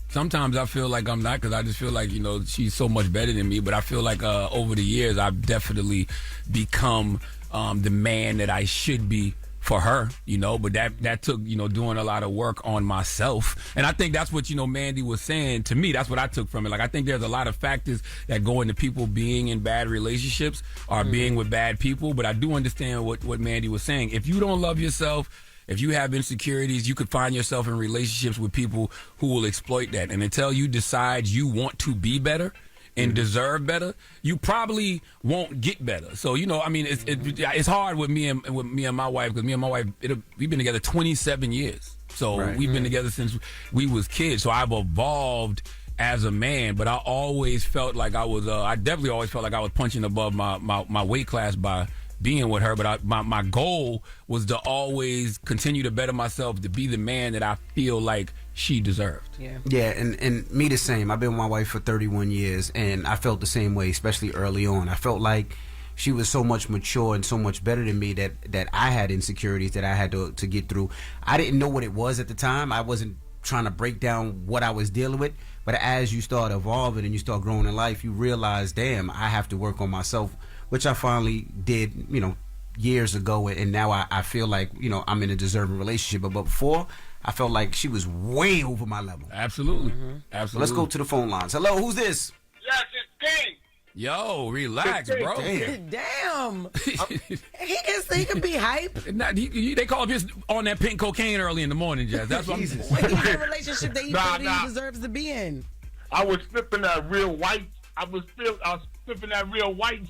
Sometimes I feel like I'm not because I just feel like, she's so much better than me. But I feel like over the years, I've definitely become the man that I should be for her, but that took, doing a lot of work on myself. And I think that's what, Mandy was saying to me. That's what I took from it. Like, I think there's a lot of factors that go into people being in bad relationships or being with bad people. But I do understand what Mandy was saying. If you don't love yourself, if you have insecurities, you could find yourself in relationships with people who will exploit that. And until you decide you want to be better and deserve better, you probably won't get better. So, it's hard with me and my wife because me and my wife, we've been together 27 years. So we've been together since we was kids. So I've evolved as a man, but I always felt like I definitely always felt like I was punching above my weight class by being with her, but my goal was to always continue to better myself, to be the man that I feel like she deserved. Yeah, and me the same. I've been with my wife for 31 years, and I felt the same way, especially early on. I felt like she was so much mature and so much better than me that I had insecurities that I had to get through. I didn't know what it was at the time. I wasn't trying to break down what I was dealing with, but as you start evolving and you start growing in life, you realize, damn, I have to work on myself, which I finally did, years ago, and now I feel like, I'm in a deserving relationship. But before, I felt like she was way over my level. Absolutely. Absolutely. So let's go to the phone lines. Hello, who's this? Yes, it's King. Yo, relax, bro. Damn. He can be hype. They call him on that pink cocaine early in the morning, Jess. That's what Jesus. He's in a relationship that he deserves to be in. I was flipping that real white. I was flipping that real white.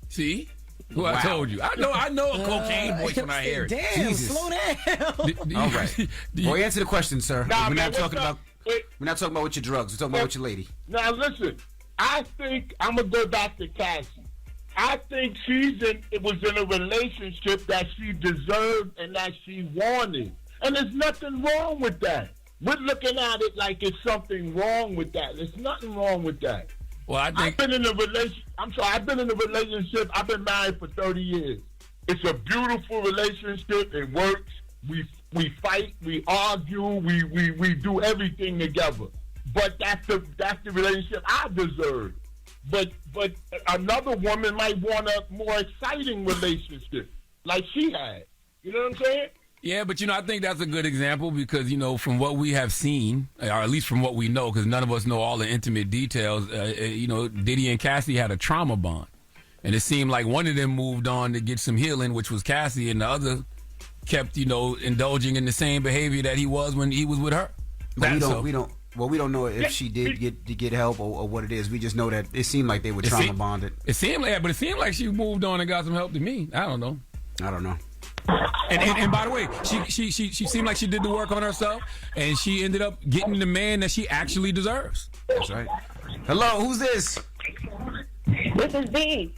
See? Who I told you. I know a cocaine voice when I hear it. Damn, slow down. All right. Boy, answer the question, sir. We're not talking about with your drugs. We're talking about with your lady. Now, listen. I think I'm going to go back to Cassie. I think it was in a relationship that she deserved and that she wanted. And there's nothing wrong with that. We're looking at it like it's something wrong with that. There's nothing wrong with that. Well, I've been in a relationship. I've been in a relationship. I've been married for 30 years. It's a beautiful relationship. It works. We fight. We argue. We do everything together. But that's the relationship I deserve. But another woman might want a more exciting relationship, like she had. You know what I'm saying? Yeah, but I think that's a good example because from what we have seen, or at least from what we know, because none of us know all the intimate details. Diddy and Cassie had a trauma bond, and it seemed like one of them moved on to get some healing, which was Cassie, and the other kept indulging in the same behavior that he was when he was with her. We Well, we don't know if she did get help or what it is. We just know that it seemed like they were trauma bonded. It seemed like she moved on and got some help to me. I don't know. And by the way, she seemed like she did the work on herself, and she ended up getting the man that she actually deserves. That's right. Hello, who's this? This is Dee.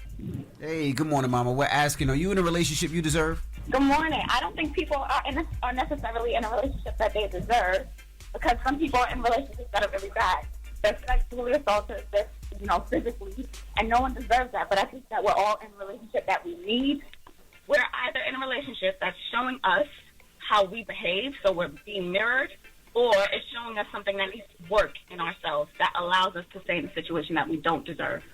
Hey, good morning, Mama. We're asking, are you in a relationship you deserve? Good morning. I don't think people are necessarily in a relationship that they deserve, because some people are in relationships that are really bad. They're sexually assaulted, they're, physically, and no one deserves that. But I think that we're all in a relationship that we need. We're either in a relationship that's showing us how we behave, so we're being mirrored, or it's showing us something that needs to work in ourselves that allows us to stay in a situation that we don't deserve.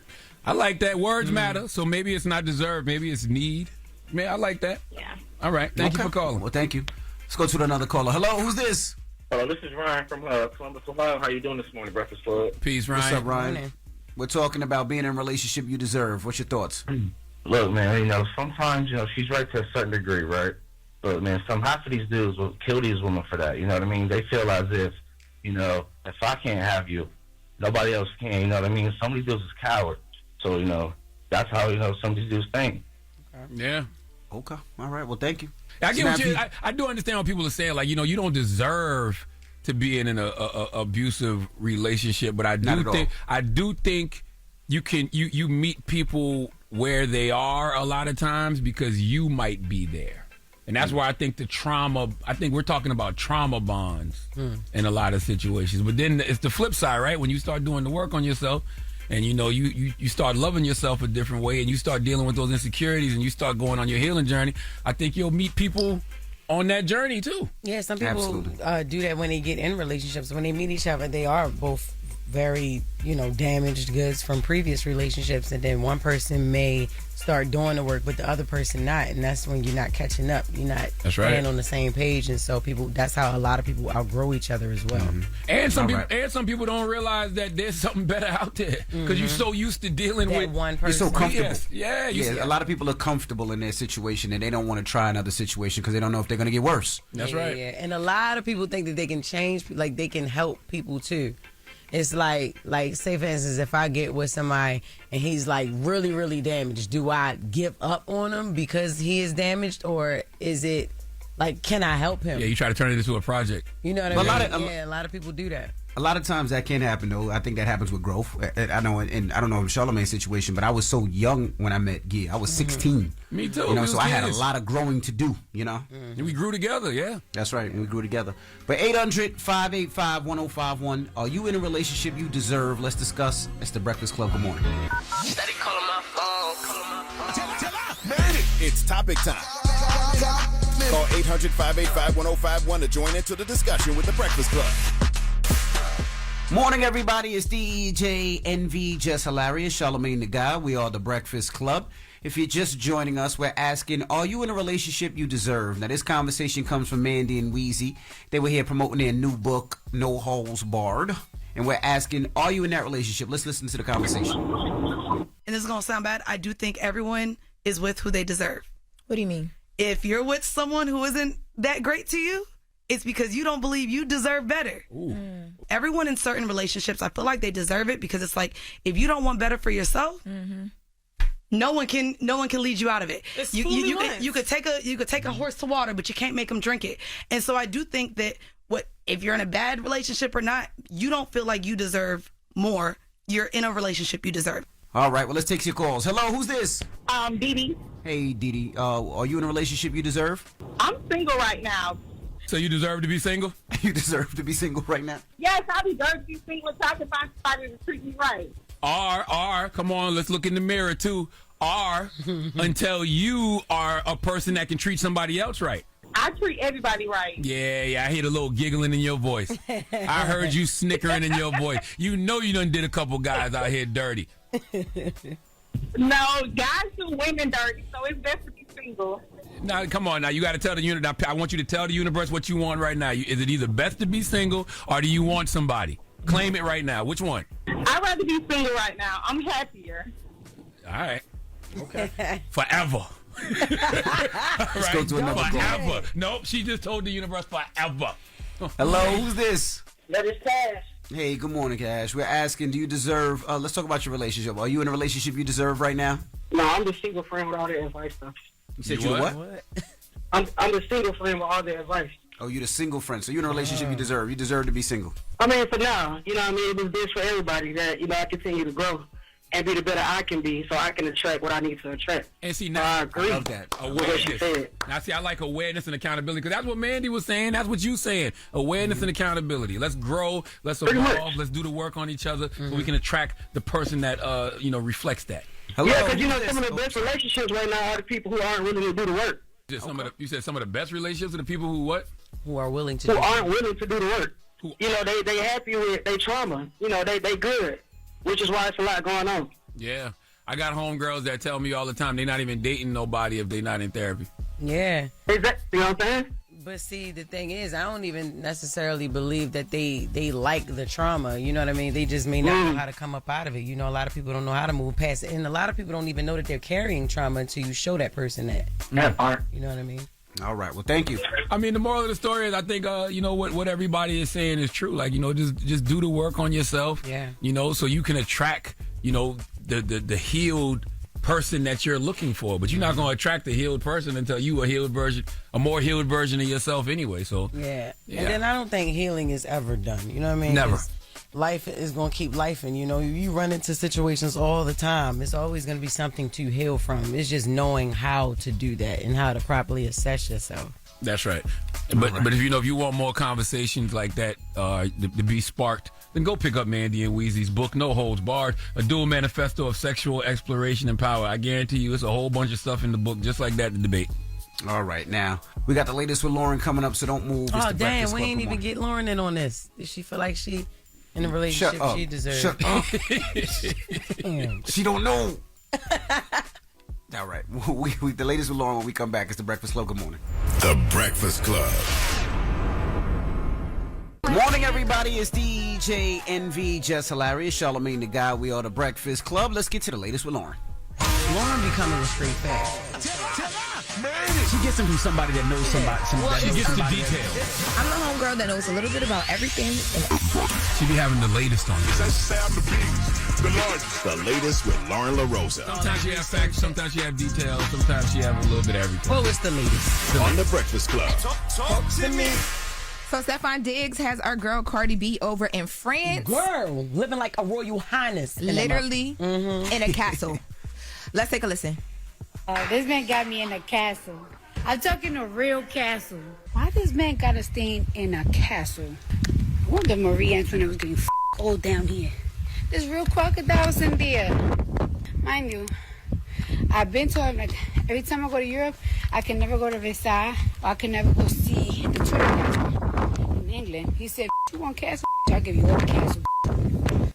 I like that. Words matter, so maybe it's not deserved, maybe it's need. Man, I like that. Yeah. All right. Thank you for calling. Well, thank you. Let's go to another caller. Hello, who's this? Hello, this is Ryan from Columbus, Ohio. How you doing this morning, Breakfast Club? Peace, Ryan. What's up, Ryan? We're talking about being in a relationship you deserve. What's your thoughts? Look, man, sometimes, she's right to a certain degree, right? But, man, half of these dudes will kill these women for that, you know what I mean? They feel as if, if I can't have you, nobody else can, you know what I mean? Some of these dudes is cowards. So, that's how, some of these dudes think. Yeah. Okay. All right. Well, thank you. I get what I do understand what people are saying. Like, you don't deserve to be in an abusive relationship, but I do think you can you meet people where they are a lot of times because you might be there. And that's why I think we're talking about trauma bonds in a lot of situations. But then it's the flip side, right? When you start doing the work on yourself, and you start loving yourself a different way, and you start dealing with those insecurities, and you start going on your healing journey, I think you'll meet people on that journey too. Yeah, some people do that when they get in relationships. When they meet each other, they are both very, damaged goods from previous relationships, and then one person may start doing the work, but the other person not, and that's when you're not catching up. You're not staying on the same page, and so that's how a lot of people outgrow each other as well. Mm-hmm. And some people don't realize that there's something better out there because you're so used to dealing with one person. You're so comfortable. Yeah. A lot of people are comfortable in their situation, and they don't want to try another situation because they don't know if they're going to get worse. That's right. Yeah, and a lot of people think that they can change, like they can help people too. It's like say for instance, if I get with somebody and he's like really, really damaged, do I give up on him because he is damaged, or is it like, can I help him? Yeah, you try to turn it into a project. You know what I mean? A lot of people do that. A lot of times that can happen, though. I think that happens with growth. I know, and I don't know in Charlamagne's situation, but I was so young when I met Gia. I was 16. Me too. So I had a lot of growing to do, And we grew together, yeah. That's right. We grew together. But 800-585-1051. Are you in a relationship you deserve? Let's discuss. It's the Breakfast Club. Good morning. Steady calling my phone. It's topic time. Call 800-585-1051 to join into the discussion with the Breakfast Club. Morning, everybody. It's DJ NV, Jess Hilarious, Charlamagne the Guy. We are the Breakfast Club. If you're just joining us, we're asking, are you in a relationship you deserve? Now, this conversation comes from Mandy and Weezy. They were here promoting their new book, No Holds Barred. And we're asking, are you in that relationship? Let's listen to the conversation. And this is going to sound bad. I do think everyone is with who they deserve. What do you mean? If you're with someone who isn't that great to you, it's because you don't believe you deserve better. Everyone in certain relationships, I feel like they deserve it, because it's like, if you don't want better for yourself, no one can lead you out of it. You could take a horse to water, but you can't make them drink it. And so I do think that if you're in a bad relationship or not, you don't feel like you deserve more. You're in a relationship you deserve. All right, well, let's take your calls. Hello, who's this? Dee. Hey, Dee. Are you in a relationship you deserve? I'm single right now. So you deserve to be single? You deserve to be single right now? Yes, I deserve to be single until I can find somebody to treat me right. Come on, let's look in the mirror too. Until you are a person that can treat somebody else right. I treat everybody right. Yeah, I hear a little giggling in your voice. I heard you snickering in your voice. You know you done did a couple guys out here dirty. No, guys do women dirty, so it's best to be single. Now, come on. Now, you got to tell the universe. I want you to tell the universe what you want right now. Is it either best to be single or do you want somebody? Claim it right now. Which one? I'd rather be single right now. I'm happier. All right. Okay. Forever. Let's go to another call. Forever. Nope. She just told the universe forever. Hello, who's this? That is Cash. Hey, good morning, Cash. We're asking, do you deserve, let's talk about your relationship. Are you in a relationship you deserve right now? No, I'm the single friend with all the advice, though. You said you what? I'm the single friend with all the advice. Oh, you're the single friend. So you're in a relationship you deserve. You deserve to be single. I mean, for now, you know what I mean? It was best for everybody that, you know, I continue to grow and be the better I can be so I can attract what I need to attract. And see, now I agree. I love that. With what she said. Now, see, I like awareness and accountability because that's what Mandy was saying. That's what you saying. Awareness and accountability. Let's grow. Let's evolve. Let's do the work on each other so we can attract the person that, reflects that. Hello? Yeah, because, you know, some of the best relationships right now are the people who aren't willing to do the work. You said some of the best relationships are the people who what? Who are willing to Who aren't willing to do the work. You know, they happy with their trauma. You know, they good, which is why it's a lot going on. Yeah. I got homegirls that tell me all the time they're not even dating nobody if they're not in therapy. Yeah. Exactly. You know what I'm saying? But see, the thing is, I don't even necessarily believe that they like the trauma. You know what I mean? They just may not know how to come up out of it. You know, a lot of people don't know how to move past it. And a lot of people don't even know that they're carrying trauma until you show that person that. That part. You know what I mean? All right. Well, thank you. I mean, the moral of the story is I think, what everybody is saying is true. Like, just do the work on yourself. Yeah. So you can attract, the healed person that you're looking for. But you're not going to attract a healed person until you a more healed version of yourself anyway. So yeah. And then I don't think healing is ever done. You know what I mean? Never. Life is going to keep lifing. You run into situations all the time. It's always going to be something to heal from. It's just knowing how to do that and how to properly assess yourself. That's right. But if you want more conversations like that to be sparked, then go pick up Mandy and Weezy's book, No Holds Barred, a dual manifesto of sexual exploration and power. I guarantee you it's a whole bunch of stuff in the book just like that to debate. All right, now we got the latest with Loren coming up, so don't move. Oh, damn, we ain't even get Loren in on this. Does she feel like she in a relationship she deserves? Shut up. She don't know. All right, the latest with Loren when we come back is The Breakfast Club. Good morning. The Breakfast Club. Morning, everybody. It's DJ NV, Jess Hilarious, Charlamagne the Guy. We are The Breakfast Club. Let's get to the latest with Loren. Loren becoming a straight fact. She gets them from somebody that knows somebody. She gets the details. I'm the homegirl that knows a little bit about everything. She be having the latest on this. The latest with Loren LoRosa. Sometimes she have facts, sometimes she have details, sometimes she have a little bit of everything. What was the latest? On The Breakfast Club. Talk to me. So Stefan Diggs has our girl Cardi B over in France. Girl, living like a royal highness. Literally in a castle. Let's take a listen. This man got me in a castle. I'm talking a real castle. Why this man gotta stay in a castle? I wonder Marie Antoinette was getting old down here. There's real crocodiles in there. Mind you, I've been told that every time I go to Europe, I can never go to Versailles, or I can never go see the Tudor in England. He said, you want castle? I'll give you all the castle.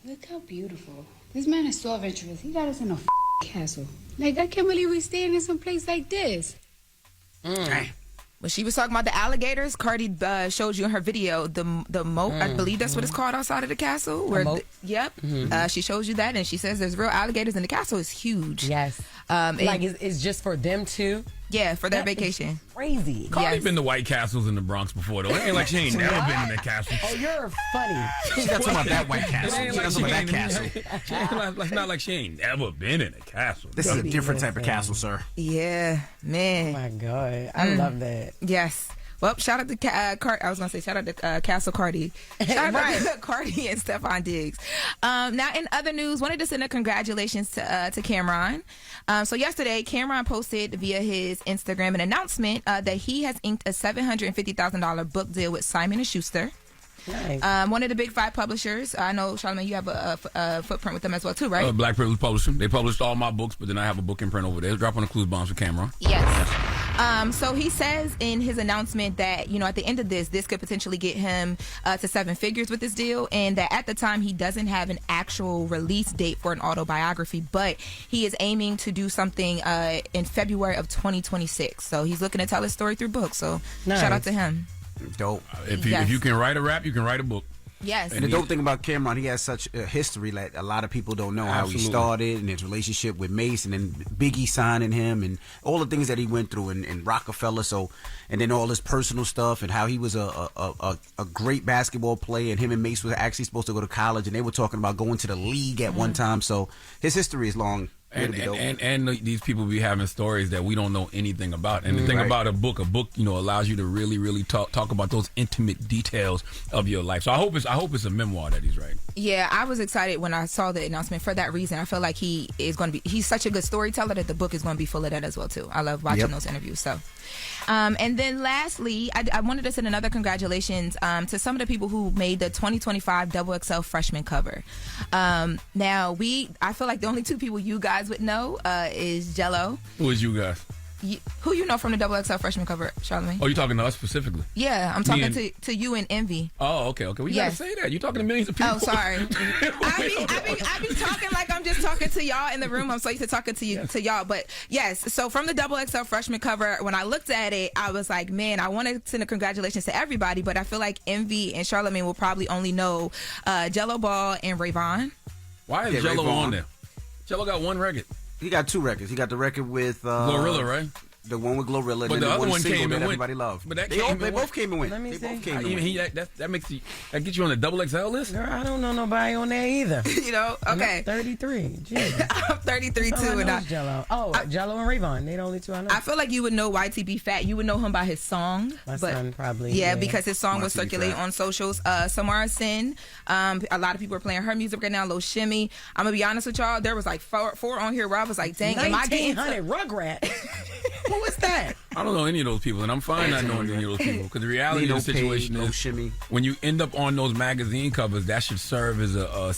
Look how beautiful. This man is so adventurous. He got us in a castle. Like, I can't believe we're staying in some place like this. When she was talking about the alligators, Cardi showed you in her video the moat. I believe that's what it's called outside of the castle. Where yep. She shows you that, and she says there's real alligators, and the castle is huge. Yes. Like it's just for them too. Yeah, for their vacation. Crazy. Cardi's been to White Castles in the Bronx before, though. It ain't like she ain't never been in that castle. Oh, you're funny. She's not talking about that White Castle. It ain't like she ain't that castle. It's not like she ain't never been in a castle. This is a different type of castle, sir. Yeah, man. Oh my God, I love that. Yes. Well, shout out to I was gonna say shout out to Castle Cardi. Shout out to Cardi and Stefan Diggs. Now, in other news, wanted to send a congratulations to Cameron. So yesterday, Cameron posted via his Instagram an announcement that he has inked a $750,000 book deal with Simon & Schuster. Nice. One of the big 5 publishers. I know, Charlamagne, you have a footprint with them as well too, right? Black Privilege Publishing. They published all my books, but then I have a book in print over there. Drop on the clues bombs for Cameron. Yes. So he says in his announcement that, at the end of this could potentially get him to 7 figures with this deal, and that at the time he doesn't have an actual release date for an autobiography, but he is aiming to do something in February of 2026. So he's looking to tell his story through books. So nice. Shout out to him. Dope. If you can write a rap, you can write a book. Yes. And the dope thing about Cameron, he has such a history that a lot of people don't know how he started and his relationship with Mace, and then Biggie signing him, and all the things that he went through, and Rockefeller. So, and then all his personal stuff, and how he was a great basketball player, and him and Mace were actually supposed to go to college, and they were talking about going to the league at one time. So his history is long. And these people be having stories that we don't know anything about. And the thing about a book, allows you to really, really talk about those intimate details of your life. So I hope it's a memoir that he's writing. Yeah, I was excited when I saw the announcement for that reason. I feel like he's such a good storyteller that the book is going to be full of that as well too. I love watching those interviews. So, and then lastly, I wanted to send another congratulations to some of the people who made the 2025 XXL freshman cover. Now I feel like the only two people you guys would know is Jello. Who is you guys? Who you know from the XXL freshman cover, Charlamagne? Oh, you talking to us specifically? Yeah, I'm talking to you and Envy. Oh, okay. Well, you gotta say that. You're talking to millions of people. Oh, sorry. I be talking like I'm just talking to y'all in the room. I'm so used to talking to you to y'all. But yes, so from the XXL freshman cover, when I looked at it, I was like, man, I want to send a congratulations to everybody, but I feel like Envy and Charlamagne will probably only know Jello Ball and Rayvon. Why is Jello on there? Jello got one record. He got two records. He got the record with Glorilla, right? The one with Glorilla, but and the other one came and everybody loved. But they both came and went. Let me see. That gets you on the XXL list. Girl, I don't know nobody on there either. Okay. I'm 33. Jesus. I'm 33 too, and Jello. Jello and Rayvon. They the only two I know. I feel like you would know YTB Fat. You would know him by his song. My son probably. Yeah, because his song was circulating on socials. Samara Sin. A lot of people are playing her music right now. Lil Shimmy. I'm gonna be honest with y'all. There was like four on here where I was like, dang, am I getting 1900 Rugrat? Who is that? I don't know any of those people, and I'm fine not knowing any of those people, because the reality of the situation is, when you end up on those magazine covers, that should serve as a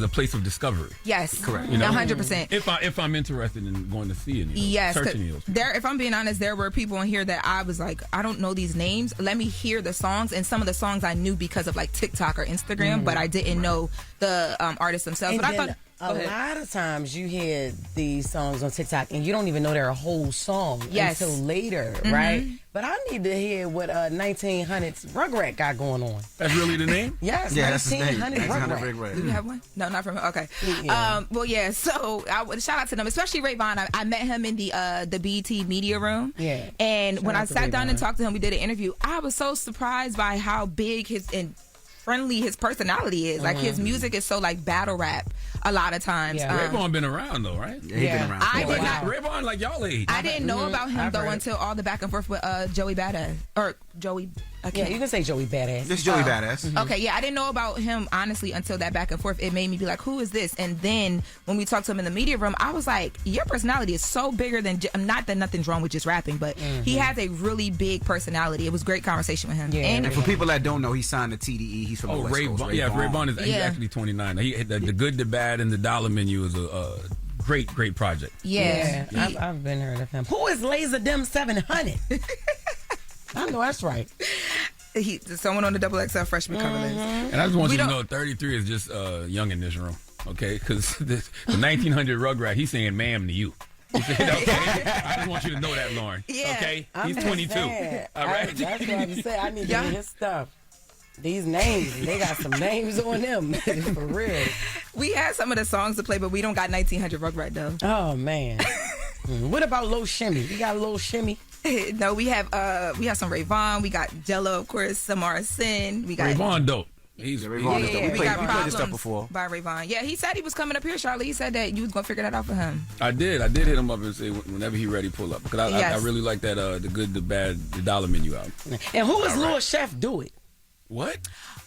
place of discovery. Yes, correct. 100%. If I'm interested in going to see any, searching those. If I'm being honest, there were people in here that I was like, I don't know these names. Let me hear the songs, and some of the songs I knew because of like TikTok or Instagram, but I didn't know the artists themselves. And but I thought. A lot of times you hear these songs on TikTok and you don't even know they're a whole song until later, right? But I need to hear what 1900's Rugrat got going on. That's really the name? Yes, yeah, 1900 Rugrat. Do you have one? No, not from him. Okay. Yeah. Well, yeah. So shout out to them, especially Rayvon. I met him in the BET media room. Yeah. And when I sat down and talked to him, we did an interview. I was so surprised by how big and friendly his personality is. Like his music is so like battle rap a lot of times. Rayvon been around though, right? Yeah, he been around. Rayvon like y'all age. I didn't know about him though until all the back and forth with Joey Badass or Joey. Yeah, you can say Joey Badass. This is Joey Badass. Okay, yeah, I didn't know about him honestly until that back and forth. It made me be like, who is this? And then when we talked to him in the media room, I was like, your personality is so bigger than not that nothing's wrong with just rapping, but he has a really big personality. It was great conversation with him. Yeah, and for people that don't know, he signed to TDE. He's from the West Coast. Rayvon is he's actually 29. The Good, the Bad, and the Dollar Menu is a great project. Yeah. I've been heard of him. Who is Laser Dim 700? I know that's right. Someone on the XXL freshman cover list. And I just want you to know 33 is just young in this room, okay? Because the 1900 Rugrat, he's saying ma'am to you. He said, okay? I just want you to know that, Loren. Yeah. Okay? He's 22. All right? That's what I'm saying. I need to hear his stuff. These names, they got some names on them. For real. We had some of the songs to play, but we don't got 1900 Rugrat, though. Oh, man. What about Lil Shimmy? You got Lil Shimmy? No, we have some Rayvon. We got Jello, of course. Samara Sin. We got Rayvon dope. Rayvon is dope. We played this stuff before. By Rayvon. Yeah, he said he was coming up here, Charlie. He said that you was gonna figure that out for him. I did hit him up and say whenever he ready, pull up, because I really like that the Good, the Bad, the Dollar Menu album. And who is Lil Chef Do It? What?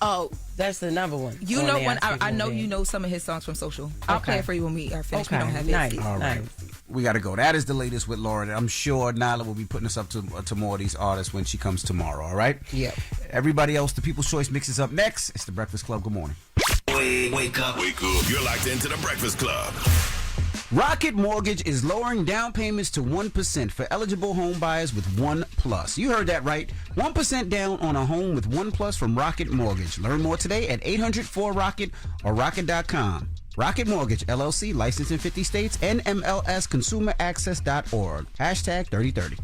Oh, that's the number one. You know one. I know you know some of his songs from Social. I'll play it for you when we are finished. We don't have it. All right. We got to go. That is the latest with Loren. I'm sure Nyla will be putting us up to more of these artists when she comes tomorrow, all right? Yeah. Everybody else, the People's Choice mix is up next. It's The Breakfast Club. Good morning. Wake up. You're locked into The Breakfast Club. Rocket Mortgage is lowering down payments to 1% for eligible home buyers with One Plus. You heard that right. 1% down on a home with One Plus from Rocket Mortgage. Learn more today at 800-4ROCKET or rocket.com. Rocket Mortgage, LLC, licensed in 50 states, NMLSconsumeraccess.org. Hashtag 3030.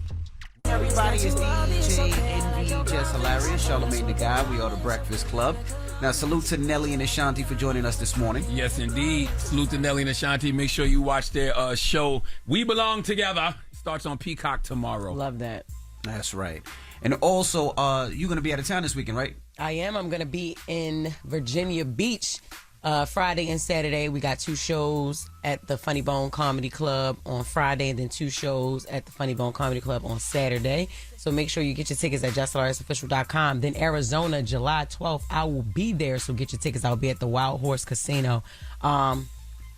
Everybody, is DJ NV, Jess Hilarious, Charlamagne the Guy. We are The Breakfast Club. Now, salute to Nelly and Ashanti for joining us this morning. Yes, indeed. Salute to Nelly and Ashanti. Make sure you watch their show, We Belong Together. Starts on Peacock tomorrow. Love that. That's right. And also, you're going to be out of town this weekend, right? I am. I'm going to be in Virginia Beach Friday and Saturday. We got 2 shows at the Funny Bone Comedy Club on Friday, and then 2 shows at the Funny Bone Comedy Club on Saturday. So make sure you get your tickets at JessHilariousOfficial.com. Then Arizona, July 12th, I will be there. So get your tickets. I'll be at the Wild Horse Casino. And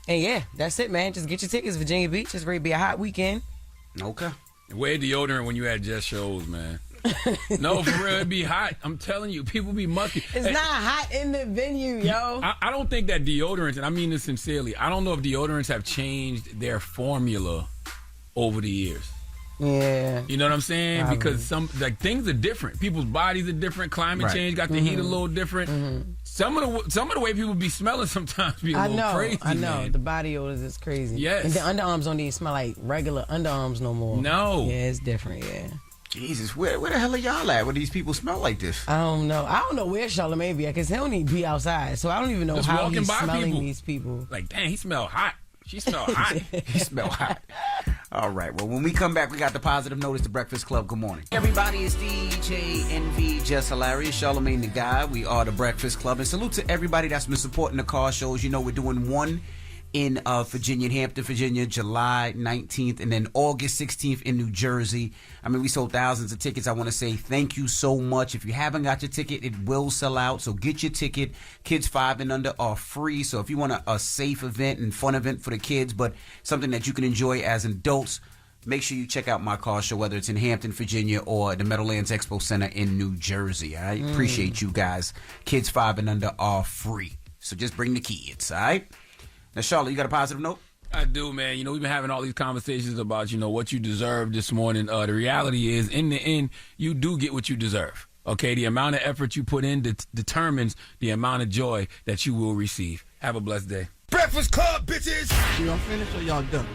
yeah, that's it, man. Just get your tickets. Virginia Beach. It's going to be a hot weekend. Okay. Wear deodorant when you at Jess shows, man. No, for real, it'd be hot. I'm telling you, people be musky. It's not hot in the venue, yo. I don't think that deodorants, and I mean this sincerely, I don't know if deodorants have changed their formula over the years. Yeah. You know what I'm saying? Probably. Because things are different. People's bodies are different. Climate change got the heat a little different. Some of the way people be smelling sometimes be a little crazy. I know. Man. The body odors is crazy. Yes. And the underarms don't even smell like regular underarms no more. No. Yeah, it's different, yeah. Jesus, where the hell are y'all at where these people smell like this? I don't know. I don't know where Charlamagne be at because he don't even be outside. So I don't even know Just how walking he's by smelling people. these people. Like, dang, he smell hot. She smell hot. He smell hot. All right. Well, when we come back, we got the positive notice to Breakfast Club. Good morning. Everybody, it's DJ NV, Jess Hilarious, Charlamagne the Guy. We are the Breakfast Club. And salute to everybody that's been supporting the car shows. You know, we're doing one in Virginia, in Hampton, Virginia, July 19th, and then August 16th in New Jersey. I mean, we sold thousands of tickets. I want to say thank you so much. If you haven't got your ticket, it will sell out, so get your ticket. Kids 5 and under are free, so if you want a safe event and fun event for the kids, but something that you can enjoy as adults, make sure you check out my car show, whether it's in Hampton, Virginia, or the Meadowlands Expo Center in New Jersey. I appreciate you guys. Kids 5 and under are free, so just bring the kids, all right? Now, Charlotte, you got a positive note? I do, man. You know, we've been having all these conversations about, you know, what you deserve this morning. The reality is, in the end, you do get what you deserve. Okay? The amount of effort you put in determines the amount of joy that you will receive. Have a blessed day. Breakfast Club, bitches! Y'all finished or y'all done?